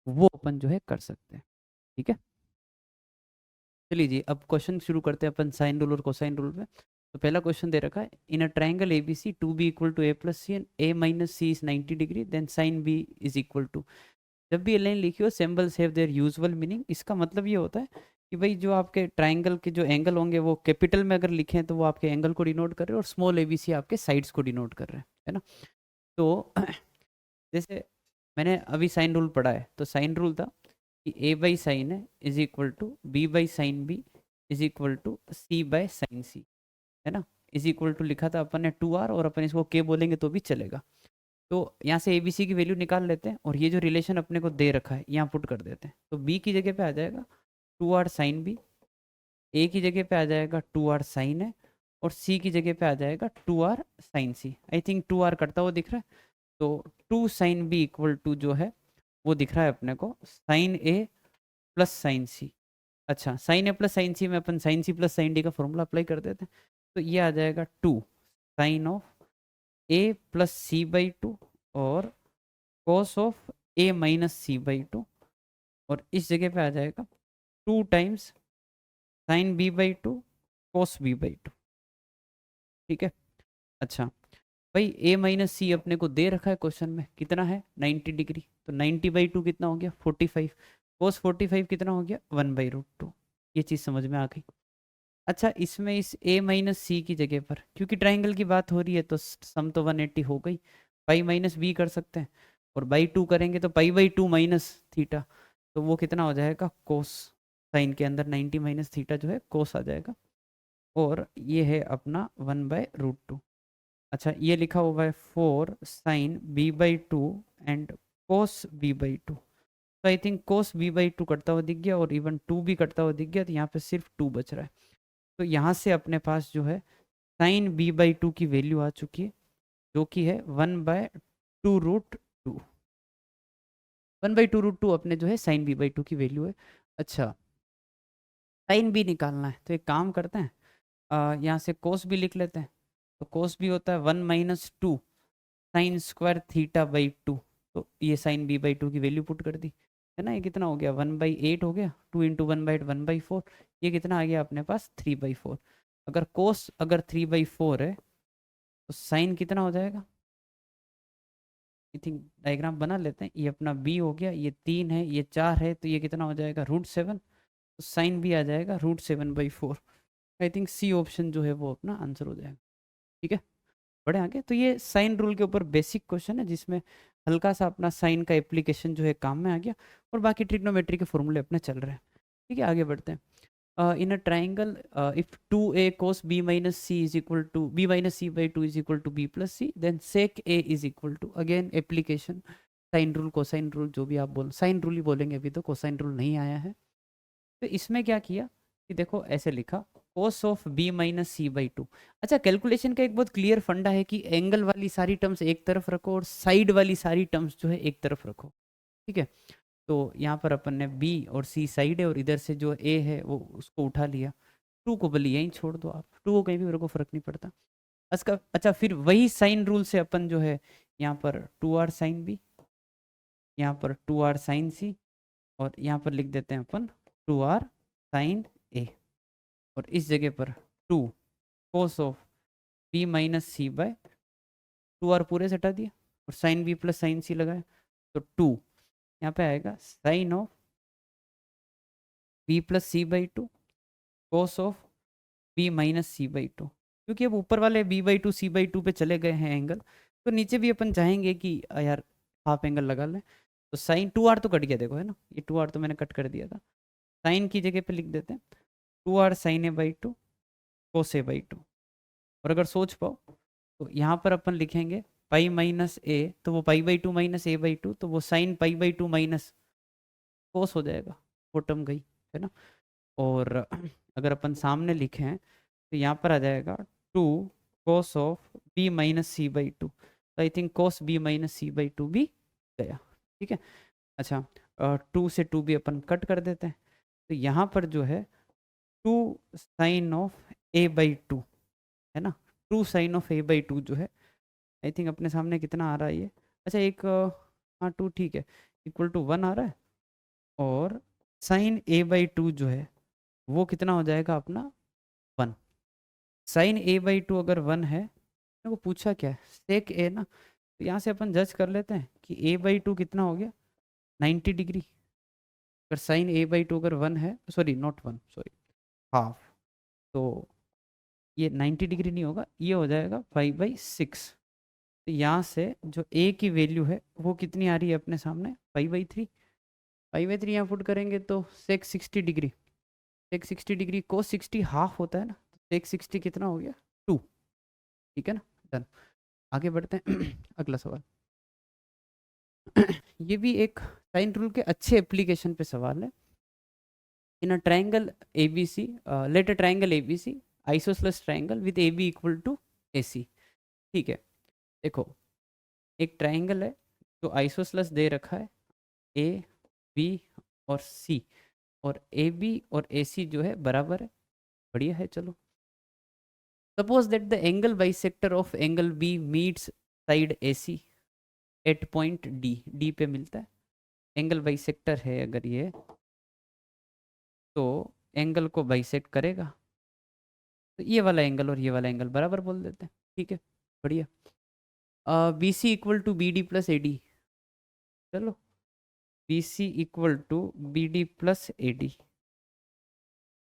वो अपन जो है कर सकते हैं। ठीक है, चलिए जी अब क्वेश्चन शुरू करते हैं अपन साइन रूल और कोसाइन रूल में। तो पहला क्वेश्चन दे रखा है, in a triangle ABC 2b equal to a plus C and a minus C is 90 degree then sine b is equal to. जब भी ये लाइन लिखी हो symbols have their usual meaning, इसका मतलब ये होता है कि भाई जो आपके ट्राइंगल के जो एंगल होंगे वो कैपिटल में अगर लिखे हैं तो वो आपके एंगल को डिनोट कर रहे हैं, और स्मॉल ABC आपके साइड्स को डिनोट कर रहे हैं, है ना। तो जैसे मैंने अभी साइन रूल पढ़ा है, तो साइन रूल था कि a बाई साइन है is equal to B by sine B is equal to C by sine C, है ना। इज इक्वल टू लिखा था अपन ने 2r, और अपन इसको k बोलेंगे तो भी चलेगा। तो यहाँ से ABC की वैल्यू निकाल लेते हैं, और ये जो रिलेशन अपने को दे रखा है यहाँ पुट कर देते हैं। तो B की जगह पे आ जाएगा 2r साइन बी, A की जगह पे आ जाएगा 2r साइन है, और C की जगह पे आ जाएगा 2r sign C. I think 2r करता हुआ दिख रहा है, तो 2 साइन बी इक्वल टू जो है वो दिख रहा है अपने को sine A plus sine C. अच्छा, sine A plus sine C में अपन sine C plus sine D का फॉर्मूला अप्लाई कर देते हैं, तो ये आ जाएगा 2 sine of A plus C by 2 और cos of A minus C by 2, और इस जगह पे आ जाएगा 2 times sine B by 2 cos B by 2। ठीक है, अच्छा भाई ए माइनस सी अपने को दे रखा है क्वेश्चन में, कितना है 90 डिग्री, तो 90/2 कितना हो गया 45, कॉस 45 कितना हो गया 1/√2। ये चीज़ समझ में आ गई। अच्छा, इसमें इस a माइनस सी की जगह पर, क्योंकि ट्राइंगल की बात हो रही है तो सम तो 180 हो गई, पाई माइनस बी कर सकते हैं, और बाई 2 करेंगे तो पाई बाई 2 माइनस थीटा, तो वो कितना हो जाएगा कोस। साइन के अंदर 90 माइनस थीटा जो है कोस आ जाएगा, और ये है अपना 1/√2। अच्छा, ये लिखा हुआ है 4 sign b/2 and cos b/2। तो आई थिंक कोस b/2 कटता हुआ दिख गया, और इवन 2 भी कटता हुआ दिख गया, तो यहाँ पे सिर्फ 2 बच रहा है। तो यहाँ से अपने पास जो है साइन b/2 की वैल्यू आ चुकी है, जो कि है 1/2√2। 1/2√2 अपने जो है साइन b/2 की वैल्यू है। अच्छा, साइन b निकालना है तो एक काम करते हैं, यहाँ से कोस भी लिख लेते हैं। तो कोस भी होता है 1 minus 2 sign square theta by 2। तो ये साइन b/2 की वैल्यू पुट कर दी, है ना। ये कितना हो गया 1/8 हो गया, 2 इंटू 1/8 1/4, ये कितना आ गया अपने पास 3/4। अगर कोस अगर 3/4 है तो साइन कितना हो जाएगा, आई थिंक डायग्राम बना लेते हैं। ये अपना b हो गया, ये 3 है, ये 4 है, तो ये कितना हो जाएगा √7, तो साइन भी आ जाएगा √7/4। आई थिंक सी ऑप्शन जो है वो अपना आंसर हो जाएगा। ठीक है, बढ़े आगे। तो ये साइन रूल के ऊपर बेसिक क्वेश्चन है, जिसमें हल्का सा अपना साइन का एप्लीकेशन जो है काम में आ गया, और बाकी ट्रिग्नोमेट्री के फॉर्मूले अपने चल रहे हैं। ठीक है, आगे बढ़ते हैं। in a triangle if 2a cos b minus c is equal to b minus c/2 is equal to b plus c, then sec a is equal to, again application sine rule cosine rule जो भी आप बोल, साइन रूल ही बोलेंगे, अभी तो कोसाइन रूल नहीं आया है। तो इसमें क्या किया कि देखो ऐसे लिखा cos of b minus C by two. अच्छा, कैलकुलेशन का एक बहुत क्लियर फंडा है कि एंगल वाली सारी टर्म्स एक तरफ रखो और साइड वाली सारी टर्म्स जो है एक तरफ रखो। ठीक है, तो यहाँ पर अपन ने b और c साइड है और इधर से जो a है वो उसको उठा लिया। टू को भले यहीं छोड़ दो आप, टू को कहीं भी मेरे को फर्क नहीं पड़ता। अच्छा, फिर वही साइन रूल से अपन जो है यहाँ पर 2r साइन b, यहाँ पर 2r साइन c, और यहाँ पर लिख देते हैं अपन 2r साइन a, और इस जगह पर 2 cos of b minus C by 2r पूरे से हटा दिया और sine b plus sine c लगाया, तो 2 यहाँ पे आएगा sine of b plus C by two cos of b minus C by two. क्योंकि अब ऊपर वाले b by two C by two पे चले गए हैं एंगल, तो नीचे भी अपन चाहेंगे कि यार हाफ एंगल लगा लें। तो साइन 2r तो कट गया, देखो है ना, ये 2r तो मैंने कट कर दिया था। साइन की जगह पे लिख देते हैं 2r sine A by two cos A by two. और अगर सोच पाओ तो यहाँ पर अपन लिखेंगे पाई माइनस ए, तो वो pi by two minus A by two, तो वो sine pi by two minus cos हो जाएगा, वो टर्म गई, है ना। और अगर अपन सामने लिखें तो यहाँ पर आ जाएगा 2 cos of b minus C by two, तो I think cos b minus C by two भी गया। ठीक है, अच्छा 2 से 2 भी अपन कट कर देते हैं, तो यहाँ पर जो है 2 sine of a by two, है ना, 2 sine of a by two जो है, आई थिंक अपने सामने कितना आ रहा है ये, अच्छा एक हाँ 2 ठीक है, इक्वल टू 1 आ रहा है। और साइन a बाई टू जो है वो कितना हो जाएगा अपना 1। साइन a बाई टू अगर 1 है, वो पूछा क्या है, सेक a ना, तो यहाँ से अपन जज कर लेते हैं कि a बाई टू कितना हो गया 90 डिग्री। अगर साइन a बाई टू अगर 1 है, सॉरी नॉट 1, सॉरी हाफ, तो ये 90 डिग्री नहीं होगा, ये हो जाएगा 5/6। तो यहाँ से जो a की वैल्यू है वो कितनी आ रही है अपने सामने 5/3। 5/3 यहाँ पुट करेंगे तो सेक 60 डिग्री, सेक 60 डिग्री को 60 हाफ होता है ना, तो सेक 60 कितना हो गया 2। ठीक है ना, डन। आगे बढ़ते हैं अगला सवाल। ये भी एक साइन रूल के अच्छे एप्लीकेशन पे सवाल है। In a triangle ABC, let a triangle ABC isosceles triangle with AB equal to AC। ठीक है, देखो एक ट्रायंगल है जो आइसोसलेस दे रखा है A B और C, और AB और AC जो है बराबर है, बढ़िया है। चलो suppose that the angle bisector of angle B meets side AC at point D पे मिलता है। एंगल बाइसेक्टर है अगर ये, तो एंगल को बाइसेक्ट करेगा, तो ये वाला एंगल और ये वाला एंगल बराबर बोल देते हैं। ठीक है, बढ़िया। BC equal to BD plus AD, चलो BC equal to BD plus AD।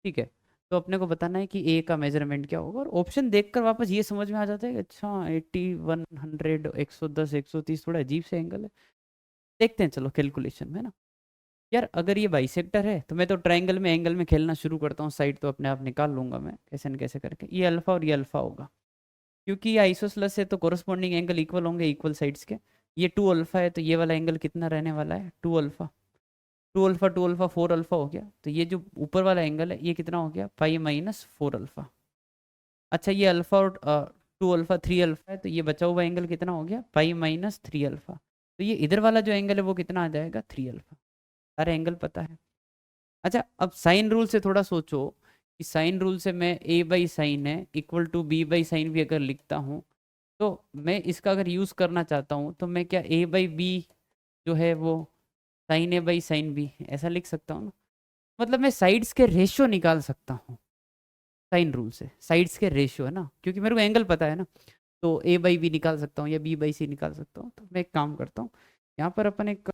ठीक है, तो अपने को बताना है कि ए का मेजरमेंट क्या होगा, और ऑप्शन देखकर वापस ये समझ में आ जाता है कि अच्छा 80 100 110 130 थोड़ा अजीब से एंगल है। देखते हैं चलो कैलकुलेशन में ना। यार अगर ये बाइसेक्टर है तो मैं तो ट्रायंगल में एंगल में खेलना शुरू करता हूँ, साइड तो अपने आप निकाल लूंगा मैं कैसे न कैसे करके। ये अल्फा और ये अल्फा होगा, क्योंकि ये आइसोसलेस है तो कोरस्पॉन्डिंग एंगल इक्वल होंगे इक्वल साइड्स के। ये 2 अल्फा है तो ये वाला एंगल कितना रहने वाला है 2 अल्फा, 2 अल्फा 2 अल्फा 4 अल्फा हो गया, तो ये जो ऊपर वाला एंगल है ये कितना हो गया पाई माइनस 4 अल्फा। अच्छा ये अल्फा और 2 अल्फा 3 अल्फा है, तो ये बचा हुआ एंगल कितना हो गया पाई माइनस 3 अल्फा। तो ये इधर वाला जो एंगल है वो कितना आ जाएगा 3 अल्फा। सारे एंगल पता है। अच्छा अब साइन रूल से थोड़ा सोचो कि साइन रूल से मैं a बाई साइन है equal to b by sine भी अगर लिखता हूँ, तो मैं इसका अगर यूज़ करना चाहता हूँ तो मैं क्या a बाई बी जो है वो sine a by sine B ऐसा लिख सकता हूँ ना। मतलब मैं साइड्स के रेशियो निकाल सकता हूँ साइन रूल से, साइड्स के रेशियो है ना, क्योंकि मेरे को एंगल पता है ना, तो a बाई बी निकाल सकता हूँ या b बाई सी निकाल सकता हूँ। तो मैं एक काम करता हूँ, यहाँ पर अपन एक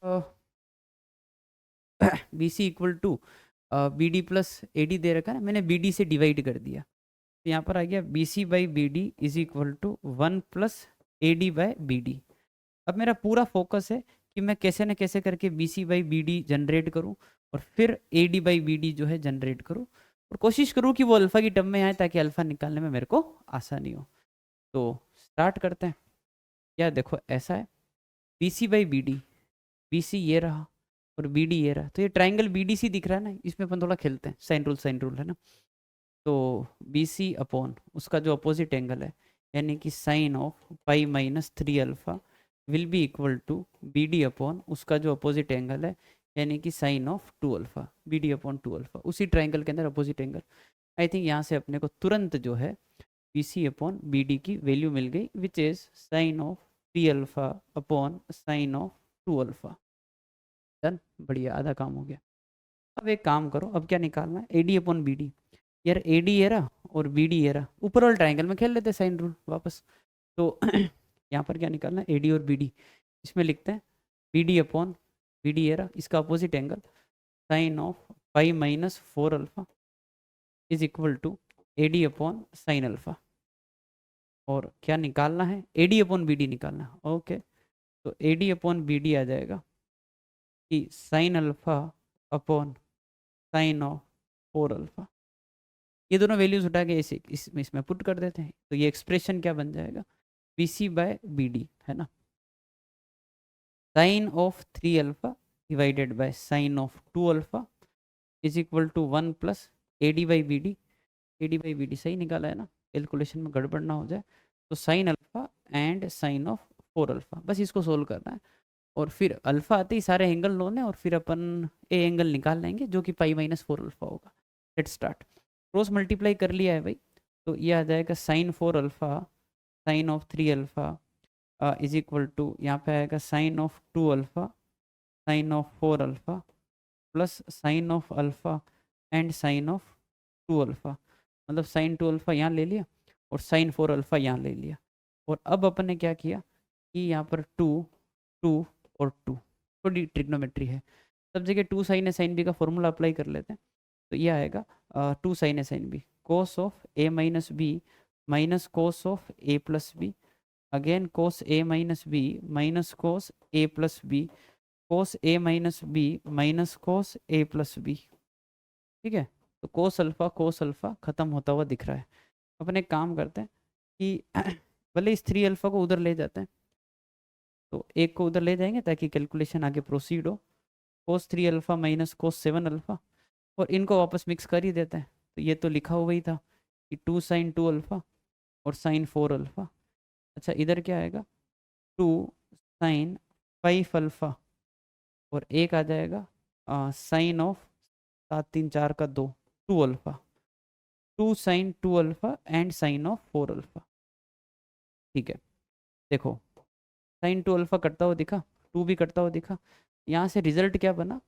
B C equal to B D plus A D दे रखा है ना, मैंने बी डी से डिवाइड कर दिया, तो यहाँ पर आ गया B C by B D is equal to 1 plus A D by B D. अब मेरा पूरा फोकस है कि मैं कैसे न कैसे करके B C by B D generate करूँ और फिर A D by B D जो है जनरेट करूँ, और कोशिश करूँ कि वो अल्फ़ा की टर्म में आए ताकि अल्फ़ा निकालने में मेरे को आसानी हो। तो स्टार्ट करते हैं। यार देखो ऐसा है B C by B D, B C ये रहा, और बी डी ये रहा, तो ये ट्राइंगल बी डी सी दिख रहा है ना, इसमें अपन थोड़ा खेलते हैं, साइन रूल है ना। तो बी सी अपॉन उसका जो अपोजिट एंगल है, यानी कि sine of pi minus 3 alpha will be equal to B D upon उसका जो अपोजिट एंगल है, यानी कि sine of 2 alpha, B D upon 2 alpha, उसी ट्राइंगल के अंदर अपोजिट एंगल। आई थिंक यहाँ से अपने को तुरंत जो है B C upon B D की वैल्यू मिल गई, which is sine of 3 alpha upon sine of 2 alpha. Done, बढ़िया, आधा काम हो गया। अब एक काम करो, अब क्या निकालना है, A D upon B D. यार ए डी ये रहा और बी डी ये रहा, ऊपर वाले ट्राइंगल में खेल लेते हैं साइन रूल वापस। तो यहाँ पर क्या निकालना है, ए डी और बी डी, इसमें लिखते हैं B D upon B D ये रहा, इसका opposite angle sine of pi minus 4 alpha is equal to A D upon sine alpha. और क्या निकालना है, A D upon B D निकालना है। ओके, तो A D upon B D आ जाएगा कि sine alpha upon sine of 4 alpha. ये दोनों वैल्यूज उठा के इसे इसमें पुट कर देते हैं, तो ये एक्सप्रेशन क्या बन जाएगा, B C by B D, है ना। Sine of 3 alpha divided by sine of 2 alpha is equal to 1 plus A D by B D. A D by B D सही निकाला है ना, कैलकुलेशन में गड़बड़ ना हो जाए। तो sine alpha and sine of 4 alpha, बस इसको सोल्व करना है। और फिर अल्फा आते ही सारे एंगल लो लें और फिर अपन ए एंगल निकाल लेंगे जो कि पाई माइनस 4 अल्फा होगा। Let's start. क्रॉस मल्टीप्लाई कर लिया है भाई, तो ये आ जाएगा sine 4 alpha sine of 3 alpha is equal to, यहाँ पे आएगा sine of 2 alpha sine of 4 alpha plus sine of alpha and sine of 2 alpha, मतलब साइन 2 अल्फा यहाँ ले लिया और साइन 4 अल्फा यहाँ ले लिया। और अब अपन ने क्या किया कि यहाँ पर 2 2 और 2, थोड़ी ट्रिग्नोमेट्री है, सब जगह 2 साइन ए साइन बी का फॉर्मूला अप्लाई कर लेते हैं। तो ये आएगा 2 sine A sine B cos of A minus B minus cos of A plus B, again cos A minus B minus cos A plus B, cos A minus B minus cos A plus B. ठीक है, तो कोस अल्फा खत्म होता हुआ दिख रहा है। अपन एक काम करते हैं कि भले इस 3 अल्फा को उधर ले जाते हैं, तो एक को उधर ले जाएंगे ताकि कैलकुलेशन आगे प्रोसीड हो। कोस 3 अल्फा माइनस कोस 7 अल्फा, और इनको वापस मिक्स कर ही देते हैं। तो ये तो लिखा हुआ ही था कि 2 साइन 2 अल्फा और साइन 4 अल्फा। अच्छा, इधर क्या आएगा, 2 साइन 5 अल्फा और एक आ जाएगा साइन ऑफ 7 3 4 का 2 2 alpha, 2 sine 2 alpha and sine of 4 alpha. ठीक है, देखो साइन 2 अल्फा कटता हुआ दिखा, 2 भी कटता हुआ दिखा। यहाँ से रिजल्ट क्या बना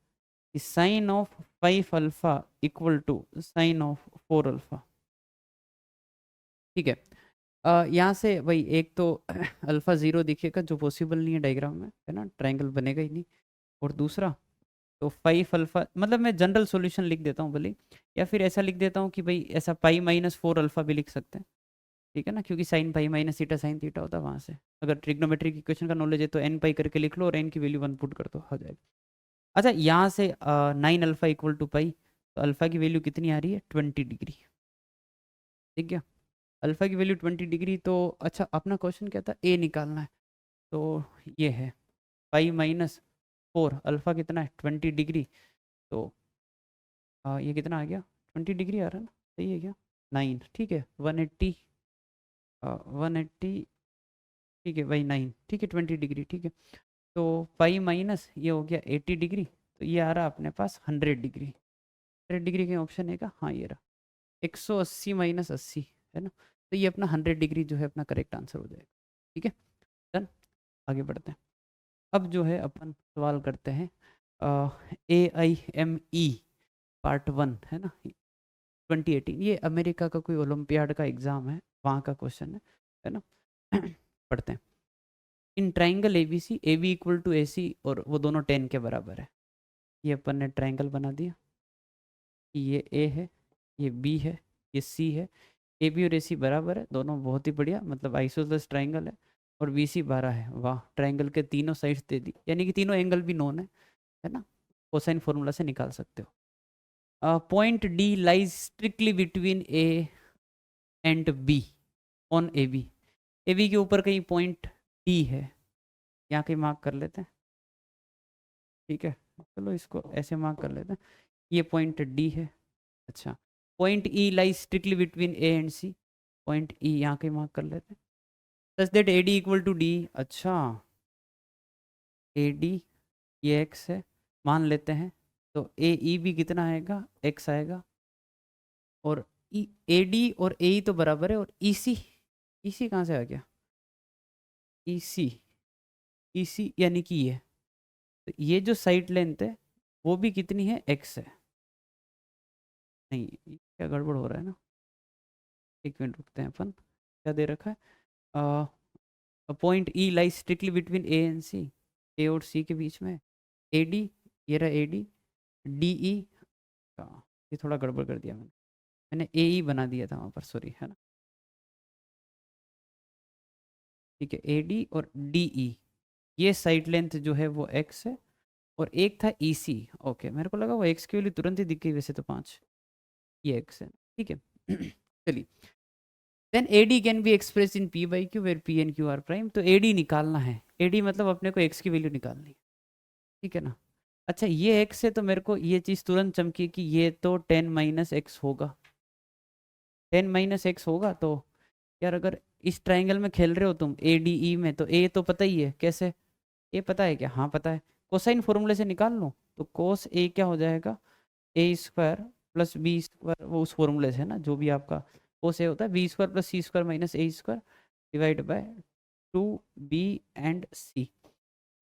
कि sine of 5 alpha equal to sine of 4 alpha. ठीक है, यहाँ से वही एक तो अल्फा 0 दिखेगा जो पॉसिबल नहीं है डायग्राम में, है ना, ट्रायंगल बनेगा ही नहीं। और दूसरा तो 5 अल्फा, मतलब मैं जनरल सॉल्यूशन लिख देता हूँ भले, या फिर ऐसा लिख देता हूँ कि भाई ऐसा पाई माइनस 4 अल्फा भी लिख सकते हैं। ठीक है ना, क्योंकि sine pi minus theta sine theta होता है वहाँ से। अगर ट्रिग्नोमेट्रिक इक्वेशन का नॉलेज है तो एन पाई करके लिख लो और एन की वैल्यू 1 पुट कर दो, हो जाएगा। अच्छा, यहाँ से 9 अल्फा इक्वल टू पाई, तो अल्फा की वैल्यू कितनी आ रही है, 20 डिग्री। ठीक है, अल्फा की वैल्यू 20 डिग्री। तो अच्छा, अपना क्वेश्चन क्या था, ए निकालना है। तो ये है पाई माइनस 4, अल्फा कितना है 20 डिग्री। तो ये कितना आ गया, 20 डिग्री आ रहा है ना, सही है क्या, 9, ठीक है, 180 180, ठीक है भाई 9, ठीक है 20 डिग्री। ठीक है, तो पाई माइनस ये हो गया 80 डिग्री, तो ये आ रहा अपने पास 100 डिग्री। 100 डिग्री के ऑप्शन है क्या, हाँ ये रहा 180 माइनस 80, है ना। तो ये अपना 100 डिग्री जो है अपना करेक्ट आंसर हो जाएगा। ठीक है, डन, आगे बढ़ते हैं। अब जो है अपन सवाल करते हैं AIME पार्ट 1, है ना, 2018। ये अमेरिका का कोई ओलंपियाड का एग्जाम है, वहाँ का क्वेश्चन है ना। पढ़ते हैं। In triangle ABC AB equal to AC और वो दोनों 10 के बराबर है। ये अपन ने ट्राइंगल बना दिया, ये A है, ये B है, ये C है। AB और AC बराबर है दोनों, बहुत ही बढ़िया, मतलब आइसोसेलेस ट्राइंगल है। और BC 12 है, वाह, ट्राइंगल के तीनों साइड्स दे दी, यानी कि तीनों एंगल भी नोन है ना, कोसाइन फॉर्मूला से निकाल सकते हो। Point D lies strictly between A and B on AB। AB के ऊपर कहीं पॉइंट D है, यहाँ कहीं मार्क कर लेते हैं। ठीक है, चलो इसको ऐसे मार्क कर लेते हैं, ये पॉइंट डी है। अच्छा, point E lie strictly between A and C, point E यहाँ के मार्क कर लेते हैं, such that A D equal to D. अच्छा, ए डी ये एक्स है मान लेते हैं, तो ए ई भी कितना आएगा, एक्स आएगा, और ए डी और ए ई तो बराबर है, और ई सी, ई सी कहाँ से आ गया, ई सी, ई सी यानी कि ये, तो ये जो साइड लेंथ है वो भी कितनी है, एक्स है। नहीं ये क्या गड़बड़ हो रहा है ना, एक मिनट रुकते हैं, अपन क्या दे रखा है, point E lie strictly between A and C, A और सी के बीच में, ए डी, ये रहा ए डी, डी ई, ये थोड़ा गड़बड़ कर दिया मैंने ए ई बना दिया था वहाँ पर, सॉरी, है ना। ठीक है, ए डी और डी ई, ये साइड लेंथ जो है वो एक्स है, और एक था ई सी। ओके, मेरे को लगा वो एक्स की वैल्यू तुरंत ही दिख गई, वैसे तो 5, ये एक्स है, ठीक है। चलिए, then A D can be express in P by Q where P and Q are prime, तो ए डी निकालना है, ए डी मतलब अपने को एक्स की वैल्यू निकालनी है, ठीक है ना। अच्छा, ये एक्स है तो मेरे को ये चीज़ तुरंत चमकी कि ये तो 10 माइनस एक्स होगा, 10 माइनस एक्स होगा, तो यार अगर इस ट्राइंगल में खेल रहे हो तुम ए डी ई में, तो ए तो पता ही है, कैसे, ए पता है क्या, हाँ पता है, कोसाइन फॉर्मूले से निकाल लो, तो कोस ए क्या हो जाएगा, ए स्क्वायर प्लस बी स्क्वायर, वो उस फॉर्मूले से है ना, जो भी आपका कोस ए होता है, B square plus C square minus A square divide by 2b and C,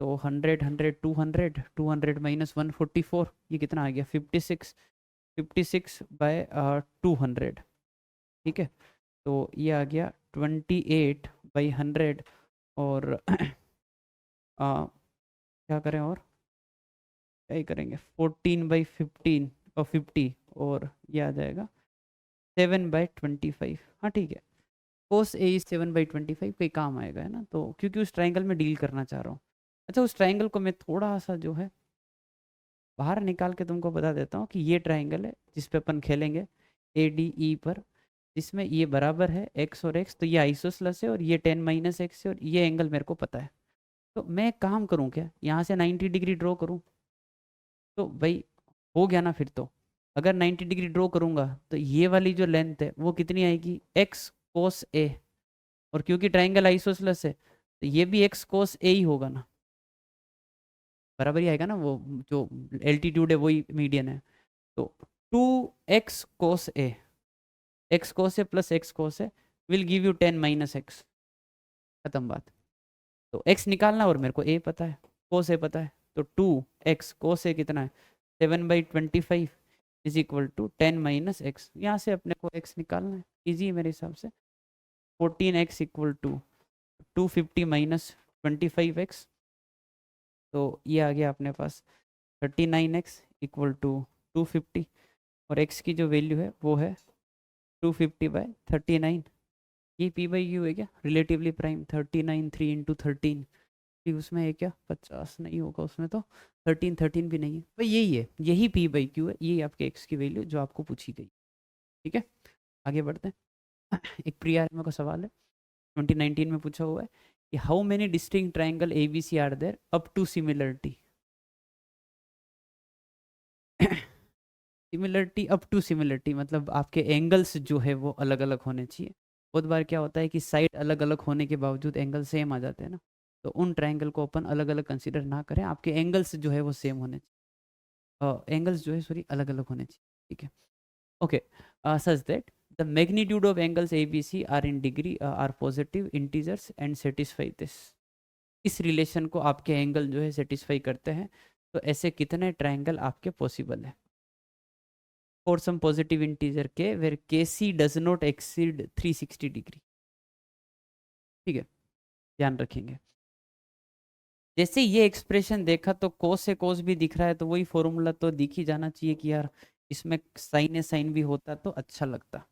तो 100 100 200, 200 माइनस 144, ये कितना आ गया, 56, 56 बाय 200, ठीक है, तो ये आ गया 28/100, और क्या करें, और क्या ही करेंगे, 14/15 और 50, और ये आ जाएगा 7/25, हाँ ठीक है, कोस ए इज 7/25, कोई काम आएगा, है ना, तो क्योंकि उस ट्राइंगल में डील करना चाह रहा हूँ। अच्छा, उस ट्राइंगल को मैं थोड़ा सा जो है बाहर निकाल के तुमको बता देता हूँ कि ये ट्राइंगल है जिस पे अपन खेलेंगे ए डी ई पर, जिसमें ये बराबर है एक्स और एक्स, तो ये आइसोसलस है, और ये 10 माइनस एक्स है, और ये एंगल मेरे को पता है, तो मैं एक काम करूँ क्या, यहाँ से 90 डिग्री ड्रॉ करूँ, तो भाई हो गया ना फिर तो, अगर 90 डिग्री ड्रॉ करूँगा तो ये वाली जो लेंथ है वो कितनी आएगी, एक्स कोस ए, और क्योंकि ट्राइंगल आइसोसलस है तो ये भी एक्स कोस ए ही होगा ना, बराबर ही आएगा ना, वो जो एल्टीट्यूड है वही मीडियन है, तो 2x cos A, x cos A plus x cos A will give you 10 minus x, खत्म बात। तो x निकालना, और मेरे को a पता है, कोस ए पता है, तो 2x कोस ए कितना है, 7/25 is equal to 10 minus x, यहाँ से अपने को x निकालना है, ईजी है मेरे हिसाब से, 14x equal to 250 minus 25x, तो ये आ गया अपने पास 39x इक्वल टू 250, और x की जो वैल्यू है वो है 250/39, ये पी बाई क्यू है क्या, रिलेटिवली प्राइम, 39 3 इंटू 13, कि उसमें है क्या, 50 नहीं होगा उसमें, तो 13 13 भी नहीं है भाई, यही है, यही पी बाई क्यू है, यही आपके एक्स की वैल्यू जो आपको पूछी गई, ठीक है। आगे बढ़ते हैं। एक प्री आरएमए का सवाल है, 2019 में पूछा हुआ है कि how many distinct triangle A B C are there up to similarity, similarity up to similarity मतलब आपके एंगल्स जो है वो अलग अलग होने चाहिए, बहुत बार क्या होता है कि साइड अलग अलग होने के बावजूद एंगल सेम आ जाते हैं ना, तो उन ट्राइंगल को अपन अलग अलग कंसीडर ना करें, आपके एंगल्स जो है वो सेम होने चाहिए, एंगल्स जो है सॉरी अलग अलग होने चाहिए, ठीक है। Okay, such that the magnitude of angles A B C are in degree are positive integers and satisfy this, इस रिलेशन को आपके एंगल जो है सेटिस्फाई करते हैं, तो ऐसे कितने ट्राइंगल आपके पॉसिबल है, for some positive integer k where kc does not exceed 360 degree, ठीक है, ध्यान रखेंगे। जैसे ये एक्सप्रेशन देखा तो कोस से कोस भी दिख रहा है, तो वही फॉर्मूला तो दिख ही जाना चाहिए कि यार इसमें साइन ए साइन भी होता तो अच्छा लगता,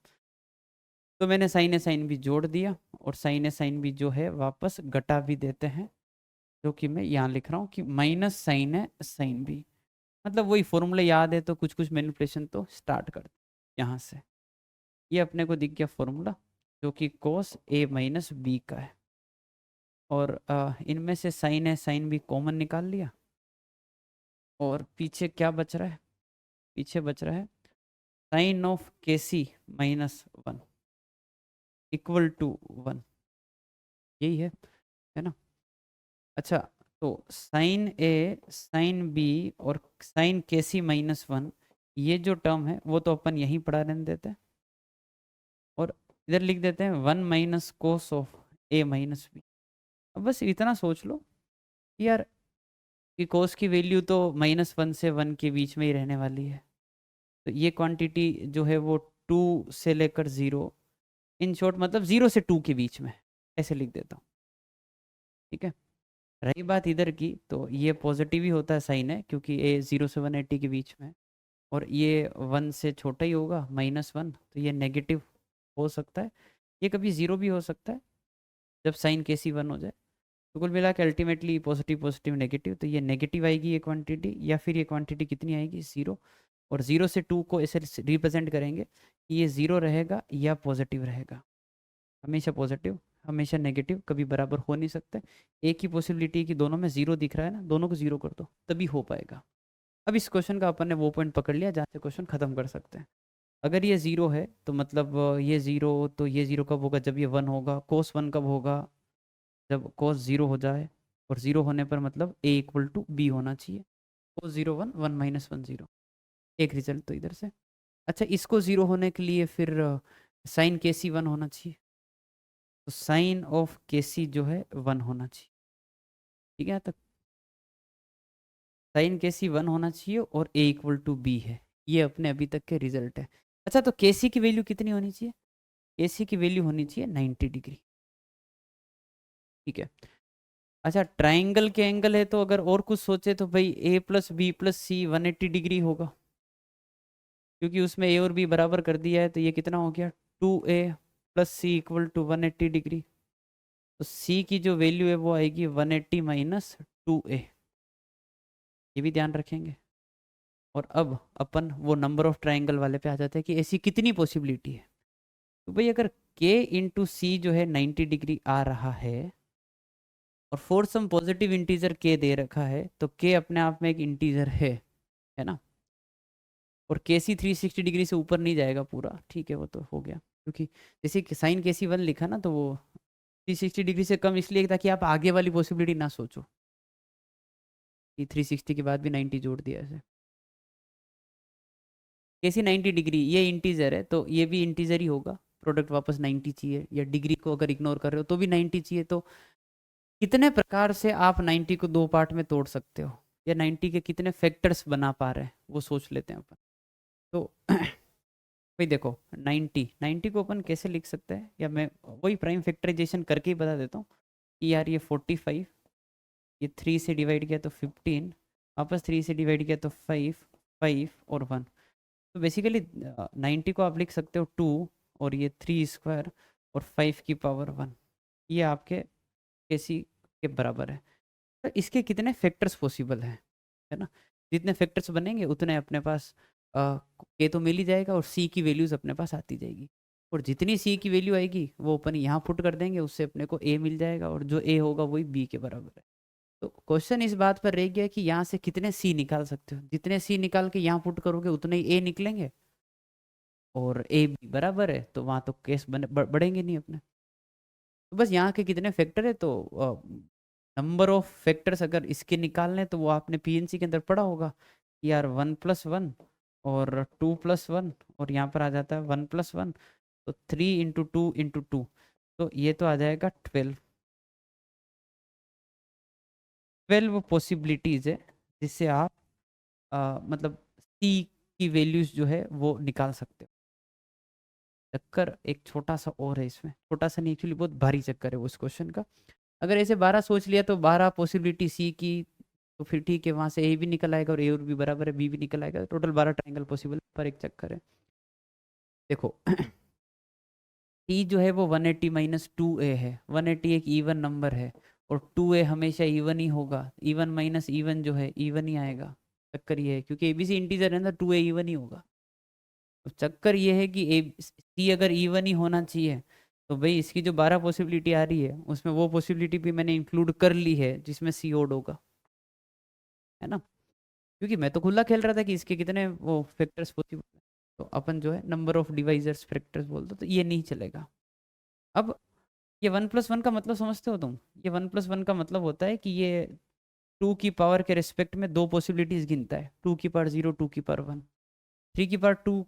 तो मैंने साइन ए साइन भी जोड़ दिया, और साइन ए साइन भी जो है वापस घटा भी देते हैं, जो कि मैं यहाँ लिख रहा हूँ कि माइनस साइन है साइन भी, मतलब वही फॉर्मूला याद है तो कुछ कुछ मैनिपुलेशन तो स्टार्ट कर यहाँ से, ये अपने को दिख गया फॉर्मूला जो कि कोस ए माइनस बी का है, और इनमें से साइन है साइन भी कॉमन निकाल लिया, और पीछे क्या बच रहा है? पीछे बच रहा है sine of KC minus 1 equal to 1। यही है ना? अच्छा, तो साइन A साइन B और साइन KC माइनस 1, ये जो टर्म है वो तो अपन यहीं पढ़ा रहने देते हैं और इधर लिख देते हैं 1 minus cos of A minus B। अब बस इतना सोच लो कि यार कि कोस की वैल्यू तो -1 से 1 के बीच में ही रहने वाली है, तो ये क्वांटिटी जो है वो 2 से लेकर 0, इन शॉर्ट मतलब 0 से 2 के बीच में, ऐसे लिख देता हूँ। ठीक है, रही बात इधर की, तो ये पॉजिटिव ही होता है साइन है, क्योंकि ए 0 से 180 के बीच में है, और ये 1 से छोटा ही होगा -1, तो ये नेगेटिव हो सकता है, ये कभी 0 भी हो सकता है जब साइन KC 1 हो जाए। तो कुल मिला के अल्टीमेटली पॉजिटिव पॉजिटिव नेगेटिव, तो ये नेगेटिव आएगी ये क्वांटिटी, या फिर ये क्वांटिटी कितनी आएगी 0, और 0 से 2 को ऐसे रिप्रेजेंट करेंगे कि ये 0 रहेगा या पॉजिटिव रहेगा, हमेशा पॉजिटिव हमेशा नेगेटिव कभी बराबर हो नहीं सकते। एक ही पॉसिबिलिटी कि दोनों में 0 दिख रहा है ना, दोनों को 0 कर दो तभी हो पाएगा। अब इस क्वेश्चन का अपन ने वो पॉइंट पकड़ लिया जहाँ से क्वेश्चन खत्म कर सकते हैं। अगर ये 0 है तो मतलब ये 0, तो ये 0 कब होगा? जब ये 1 होगा। कोस 1 कब होगा? जब कोस 0 हो जाए, और 0 होने पर मतलब A इक्वल टू B होना चाहिए। कोस 0 1 1 माइनस 1 0, एक रिजल्ट तो इधर से। अच्छा, इसको 0 होने के लिए फिर साइन KC 1 होना चाहिए, तो साइन ऑफ KC जो है 1 होना चाहिए। ठीक है, तक साइन KC 1 होना चाहिए और A इक्वल टू B है। ये अपने अभी तक के रिजल्ट है। अच्छा, तो KC की वैल्यू कितनी होनी चाहिए? KC की वैल्यू होनी चाहिए 90 डिग्री। ठीक है। अच्छा, ट्राइंगल के एंगल है, तो अगर और कुछ सोचे तो भाई A plus B plus C 180 degree होगा, क्योंकि उसमें A और B बराबर कर दिया है, तो ये कितना हो गया 2A plus C equal to 180 degree. तो C की जो वैल्यू है वो आएगी 180 माइनस 2A, ये भी ध्यान रखेंगे। और अब अपन वो नंबर ऑफ ट्राइंगल वाले पे आ जाते हैं कि ऐसी कितनी पॉसिबिलिटी है। तो भाई अगर K इंटू C जो है 90 डिग्री आ रहा है, और for some positive integer K दे रखा है, तो K अपने आप में एक इंटीजर है ना, और KC 360 डिग्री से ऊपर नहीं जाएगा पूरा, ठीक है, वो तो हो गया, क्योंकि जैसे साइन KC 1 लिखा ना, तो वो 360 डिग्री से कम इसलिए ताकि आप आगे वाली पॉसिबिलिटी ना सोचो कि 360 के बाद भी 90 जोड़ दिया ऐसे। KC 90 डिग्री ये इंटीजर है, तो ये भी इंटीजर ही होगा, प्रोडक्ट वापस 90 चाहिए, या डिग्री को अगर इग्नोर कर रहे हो तो भी 90 चाहिए। तो कितने प्रकार से आप 90 को दो पार्ट में तोड़ सकते हो, या 90 के कितने फैक्टर्स बना पा रहे हैं वो सोच लेते हैं अपन। तो भाई देखो 90 को अपन कैसे लिख सकते हैं, या मैं वही प्राइम फैक्टराइजेशन करके ही बता देता हूँ कि यार ये 45, ये 3 से डिवाइड किया तो 15, वापस 3 से डिवाइड किया तो 5, 5 और 1। तो बेसिकली 90 को आप लिख सकते हो 2, और ये 3 स्क्वायर और 5 की पावर 1, ये आपके KC के बराबर है। तो इसके कितने फैक्टर्स पॉसिबल हैं, है ना? जितने फैक्टर्स बनेंगे उतने अपने पास के तो मिल ही जाएगा, और सी की वैल्यूज अपने पास आती जाएगी, और जितनी सी की वैल्यू आएगी वो अपन यहाँ पुट कर देंगे, उससे अपने को ए मिल जाएगा, और जो ए होगा वही बी के बराबर है। तो क्वेश्चन इस बात पर रह गया कि यहाँ से कितने सी निकाल सकते हो, जितने सी निकाल के यहाँ पुट करोगे उतने ही ए निकलेंगे, और ए बी बराबर है तो वहाँ तो केस बढ़ेंगे नहीं अपने। तो बस यहाँ के कितने फैक्टर है, तो नंबर ऑफ फैक्टर्स अगर इसके निकालने तो वो आपने PNC के अंदर पढ़ा होगा कि यार 1+1 और 2+1, और यहाँ पर आ जाता है 1+1, तो 3 × 2 × 2, तो ये तो आ जाएगा 12 पॉसिबिलिटीज है जिससे आप मतलब सी की वैल्यूज जो है वो निकाल सकते हो। चक्कर एक छोटा सा और है इसमें, छोटा सा नहीं एक्चुअली बहुत भारी चक्कर है वो इस क्वेश्चन का। अगर ऐसे 12 सोच लिया तो 12 पॉसिबिलिटी सी की, तो फिर ठीक है, वहां से ए भी निकल आएगा, और ए और बी बराबर है, बी भी निकल आएगा, टोटल 12 ट्राइंगल पॉसिबल, पर एक चक्कर है। देखो टी जो है वो 180 माइनस 2A है, 180 एक इवन नंबर है, और 2A हमेशा इवन ही होगा, इवन माइनस इवन जो है इवन ही आएगा। चक्कर ये है क्योंकि ABC इंटीजर है ना, 2A इवन ही होगा। तो चक्कर ये है कि ए सी अगर इवन ही होना चाहिए, तो भाई इसकी जो 12 पॉसिबिलिटी आ रही है उसमें वो पॉसिबिलिटी भी मैंने इंक्लूड कर ली है जिसमें सी ओड होगा, है ना? क्योंकि मैं तो खुला खेल रहा था कि इसके कितने वो फैक्टर्स पॉसिबल है, तो अपन जो है नंबर ऑफ डिवाइजर्स फैक्टर्स बोल दो, तो ये नहीं चलेगा। अब ये 1+1 का मतलब समझते हो तुम? ये 1+1 का मतलब होता है कि ये 2 की पावर के रिस्पेक्ट में दो पॉसिबिलिटीज गिनता है, 2 की पावर 0, 2 की पावर 1। 3 की पावर 2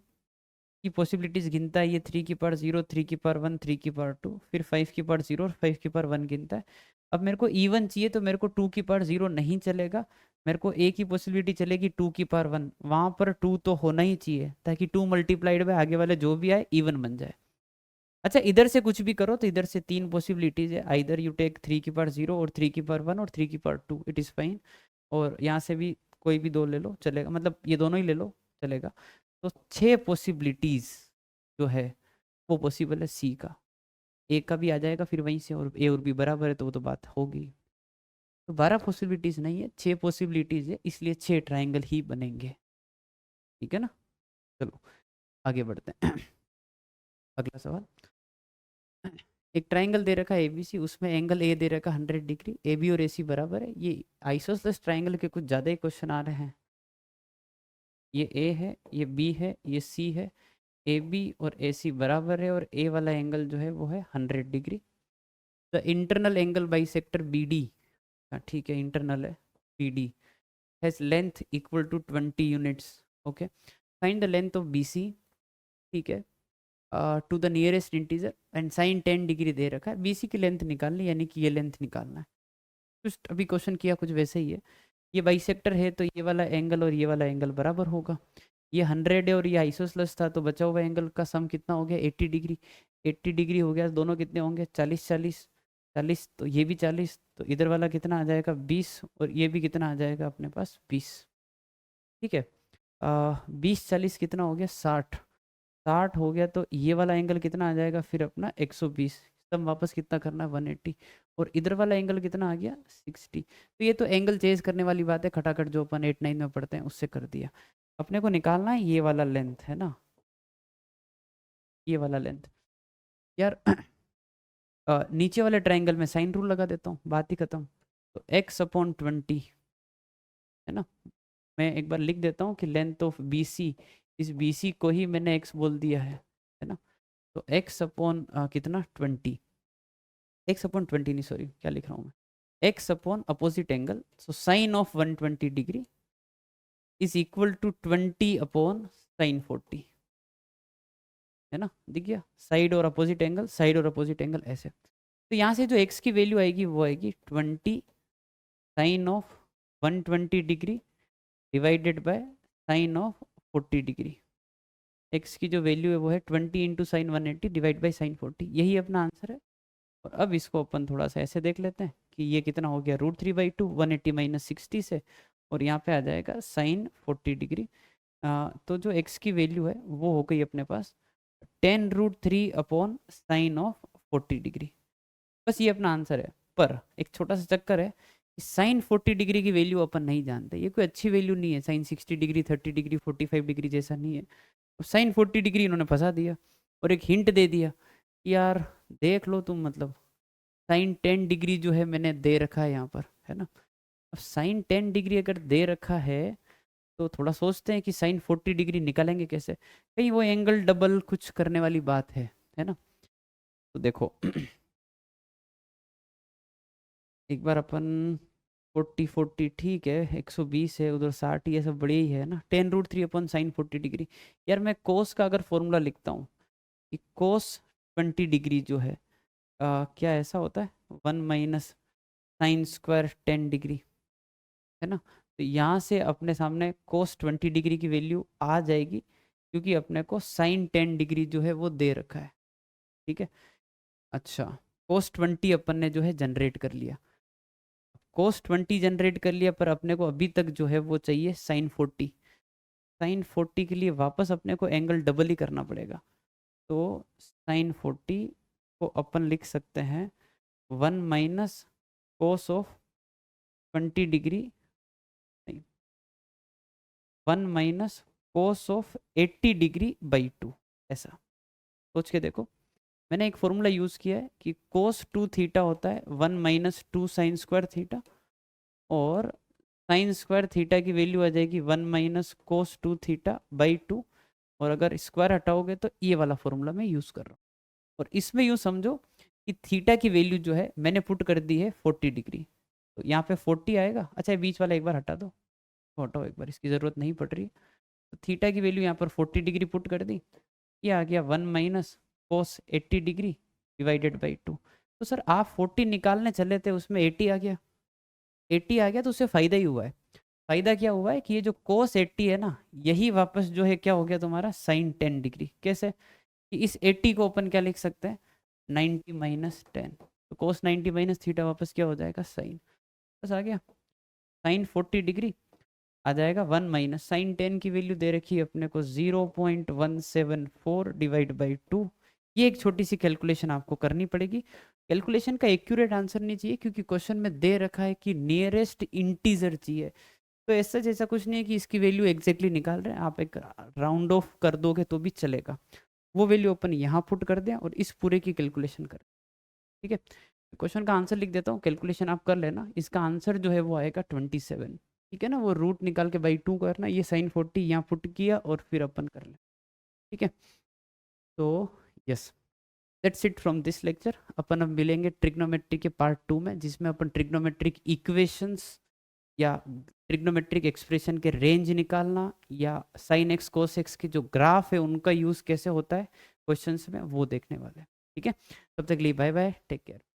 की पॉसिबिलिटीज गिनता है ये, 3 की पावर 0, 3 की पावर 1, 3 की पावर 2, फिर 5 की पावर 0 और 5 की पावर 1 गिनता है। अब मेरे को इवन चाहिए, तो मेरे को 2 की पावर 0 नहीं चलेगा, मेरे को एक ही पॉसिबिलिटी चलेगी 2 की पावर 1। वहां पर 2 तो होना ही चाहिए, ताकि 2 मल्टीप्लाइड बाय आगे वाले जो भी आए इवन बन जाए। अच्छा, इधर से कुछ भी करो तो इधर से तीन पॉसिबिलिटीज है, आइदर यू टेक 3 की पावर 0 और 3 की पावर 1 और 3 की पावर 2, इट इज़ फाइन। और यहाँ से भी कोई भी दो ले लो चलेगा, मतलब ये दोनों ही ले लो चलेगा। तो 6 पॉसिबिलिटीज जो है वो पॉसिबल है सी का। ए का भी आ जाएगा फिर वहीं से, और ए और बी बराबर है तो वो तो बात होगी। तो 12 पॉसिबिलिटीज नहीं है, 6 पॉसिबिलिटीज है, इसलिए 6 ट्राइंगल ही बनेंगे। ठीक है ना? चलो आगे बढ़ते हैं। अगला सवाल। एक ट्राइंगल दे रखा है एबीसी, उसमें एंगल ए दे रखा 100 डिग्री, ए बी और ए सी बराबर है। ये आइसोसेलेस ट्राइंगल के कुछ ज़्यादा ही क्वेश्चन आ रहे हैं। ये ए है, ये बी है, ये सी है, ए बी और ए सी बराबर है, और ए वाला एंगल जो है वो है 100 degree. The internal angle bisector B D, ठीक है इंटरनल है, B D has length equal to 20 units. Okay, find the length of B C, ठीक है, to the nearest integer and sine 10 degree दे रखा है। बीसी की लेंथ निकालनी, यानी कि ये लेंथ निकालना है। जस्ट अभी क्वेश्चन किया कुछ वैसे ही है। ये बाइसेक्टर है तो ये वाला एंगल और ये वाला एंगल बराबर होगा। ये 100 है और ये आइसोसलेस था, तो बचा हुआ एंगल का सम कितना हो गया? 80 डिग्री। 80 डिग्री हो गया, दोनों कितने होंगे? 40 40 40, तो ये भी 40, तो इधर वाला कितना आ जाएगा? 20, और ये भी कितना आ जाएगा अपने पास? 20। ठीक है, 20 40 कितना हो गया? 60। 60 हो गया, तो ये वाला एंगल कितना आ जाएगा फिर अपना? 120। तब वापस कितना करना है? 180। और इधर वाला एंगल कितना आ गया? 60। तो ये तो एंगल चेंज करने वाली बात है, खटाखट जो अपन 8 9 में पढ़ते हैं उससे कर दिया। अपने को निकालना है ये वाला लेंथ, है ना, ये वाला लेंथ। यार नीचे वाले ट्राइंगल में साइन रूल लगा देता हूँ, बात ही खत्म। तो x/20, है ना, मैं एक बार लिख देता हूँ कि लेंथ ऑफ बी सी, इस बी सी को ही मैंने x बोल दिया है ना। तो x/कितना? 20, x/20 नहीं, सॉरी क्या लिख रहा हूँ मैं, x/ opposite angle, so sine of 120 degree is equal to 20/sin 40, है ना, दिख गया? साइड और अपोजिट एंगल, साइड और अपोजिट एंगल ऐसे। तो यहाँ से जो x की वैल्यू आएगी वो आएगी 20 sine of 120 degree divided by sine of 40 degree. x की जो वैल्यू है वो है 20 into sine 180 divide by sine 40, यही अपना आंसर है। और अब इसको अपन थोड़ा सा ऐसे देख लेते हैं कि ये कितना हो गया? √3/2, 180 माइनस 60 से, और यहाँ पे आ जाएगा साइन 40 डिग्री। तो जो x की वैल्यू है वो हो गई अपने पास 10√3/sin 40 डिग्री। बस ये अपना आंसर है। पर एक छोटा सा चक्कर है कि साइन 40 डिग्री की वैल्यू अपन नहीं जानते, ये कोई अच्छी वैल्यू नहीं है। साइन 60 डिग्री, 30 डिग्री, 45 डिग्री जैसा नहीं है। साइन 40 डिग्री इन्होंने फंसा दिया और एक हिंट दे दिया कि यार देख लो तुम, मतलब साइन 10 डिग्री जो है मैंने दे रखा है यहाँ पर, है ना। अब साइन 10 डिग्री अगर दे रखा है तो थोड़ा सोचते हैं कि साइन 40 डिग्री निकालेंगे कैसे, कहीं वो एंगल डबल कुछ करने वाली बात है ना। तो देखो एक बार अपन 40 ठीक है, 120 है, उधर 60, ये सब बढ़िया ही है ना। 10√3/sin 40 degree. यार मैं कोस का अगर फॉर्मूला लिखता हूँ कि कोस 20 डिग्री जो है क्या ऐसा होता है? 1 - sin² 10 डिग्री, है ना। तो यहाँ से अपने सामने कोस 20 डिग्री की वैल्यू आ जाएगी, क्योंकि अपने को साइन 10 डिग्री जो है वो दे रखा है। ठीक है, अच्छा, कोस 20 अपन ने जो है जनरेट कर लिया, कोस 20 जनरेट कर लिया, पर अपने को अभी तक जो है वो चाहिए साइन 40। साइन 40 के लिए वापस अपने को एंगल डबल ही करना पड़ेगा। तो साइन 40 को अपन लिख सकते हैं 1 - कोस ऑफ 20 डिग्री, नहीं, 1 - कोस ऑफ 80 डिग्री बाई 2। ऐसा सोच के देखो, मैंने एक फॉर्मूला यूज़ किया है कि कोस 2 थीटा होता है 1 - 2 sin² थीटा, और साइन स्क्वायर थीटा की वैल्यू आ जाएगी 1 माइनस कोस 2 थीटा बाई 2, और अगर स्क्वायर हटाओगे तो ये वाला फॉर्मूला मैं यूज़ कर रहा हूँ। और इसमें यूँ समझो कि थीटा की वैल्यू जो है मैंने पुट कर दी है 40 डिग्री, तो यहाँ पे 40 आएगा। अच्छा, ये बीच वाला एक बार हटा दो, हटाओ एक बार, इसकी ज़रूरत नहीं पड़ रही। तो थीटा की वैल्यू यहाँ पर 40 डिग्री पुट कर दी, ये आ गया 1 minus cos 80 degree divided by 2। तो सर आप 40 निकालने चले थे, उसमें 80 आ गया, 80 आ गया तो उससे फ़ायदा ही हुआ है। फ़ायदा क्या हुआ है कि ये जो कोस 80 है ना, यही वापस जो है क्या हो गया तुम्हारा साइन 10 डिग्री। कैसे कि इस 80 को अपन क्या लिख सकते हैं, 90 माइनस 10, तो कोस 90 माइनस थीटा वापस क्या हो जाएगा साइन, बस आ गया साइन 40 डिग्री आ जाएगा 1 माइनस साइन 10 की वैल्यू दे रखी है अपने को 0.174 डिवाइड बाई 2। ये एक छोटी सी कैलकुलेशन आपको करनी पड़ेगी। कैलकुलेशन का एक्यूरेट आंसर नहीं चाहिए, क्योंकि क्वेश्चन में दे रखा है कि नियरेस्ट इंटीजर चाहिए। तो ऐसा जैसा कुछ नहीं है कि इसकी वैल्यू एग्जैक्टली निकाल रहे हैं, आप एक राउंड ऑफ कर दोगे तो भी चलेगा। वो वैल्यू अपन यहाँ पुट कर दें और इस पूरे की कैलकुलेशन करें। ठीक है, क्वेश्चन का आंसर लिख देता हूँ, कैलकुलेशन आप कर लेना। इसका आंसर जो है वो आएगा 27। ठीक है ना, वो रूट निकाल के बाई 2 करना, ये साइन 40 यहाँ पुट किया और फिर अपन कर लें। ठीक है, तो yes, that's it from this lecture. अपन अब मिलेंगे ट्रिग्नोमेट्री के पार्ट 2 में, जिसमें अपन ट्रिग्नोमेट्रिक इक्वेशंस या ट्रिग्नोमेट्रिक एक्सप्रेशन के रेंज निकालना या साइन एक्स कोस एक्स के जो ग्राफ है उनका यूज़ कैसे होता है क्वेश्चंस में, वो देखने वाले हैं। ठीक है, तब तक के लिए बाय बाय, टेक केयर।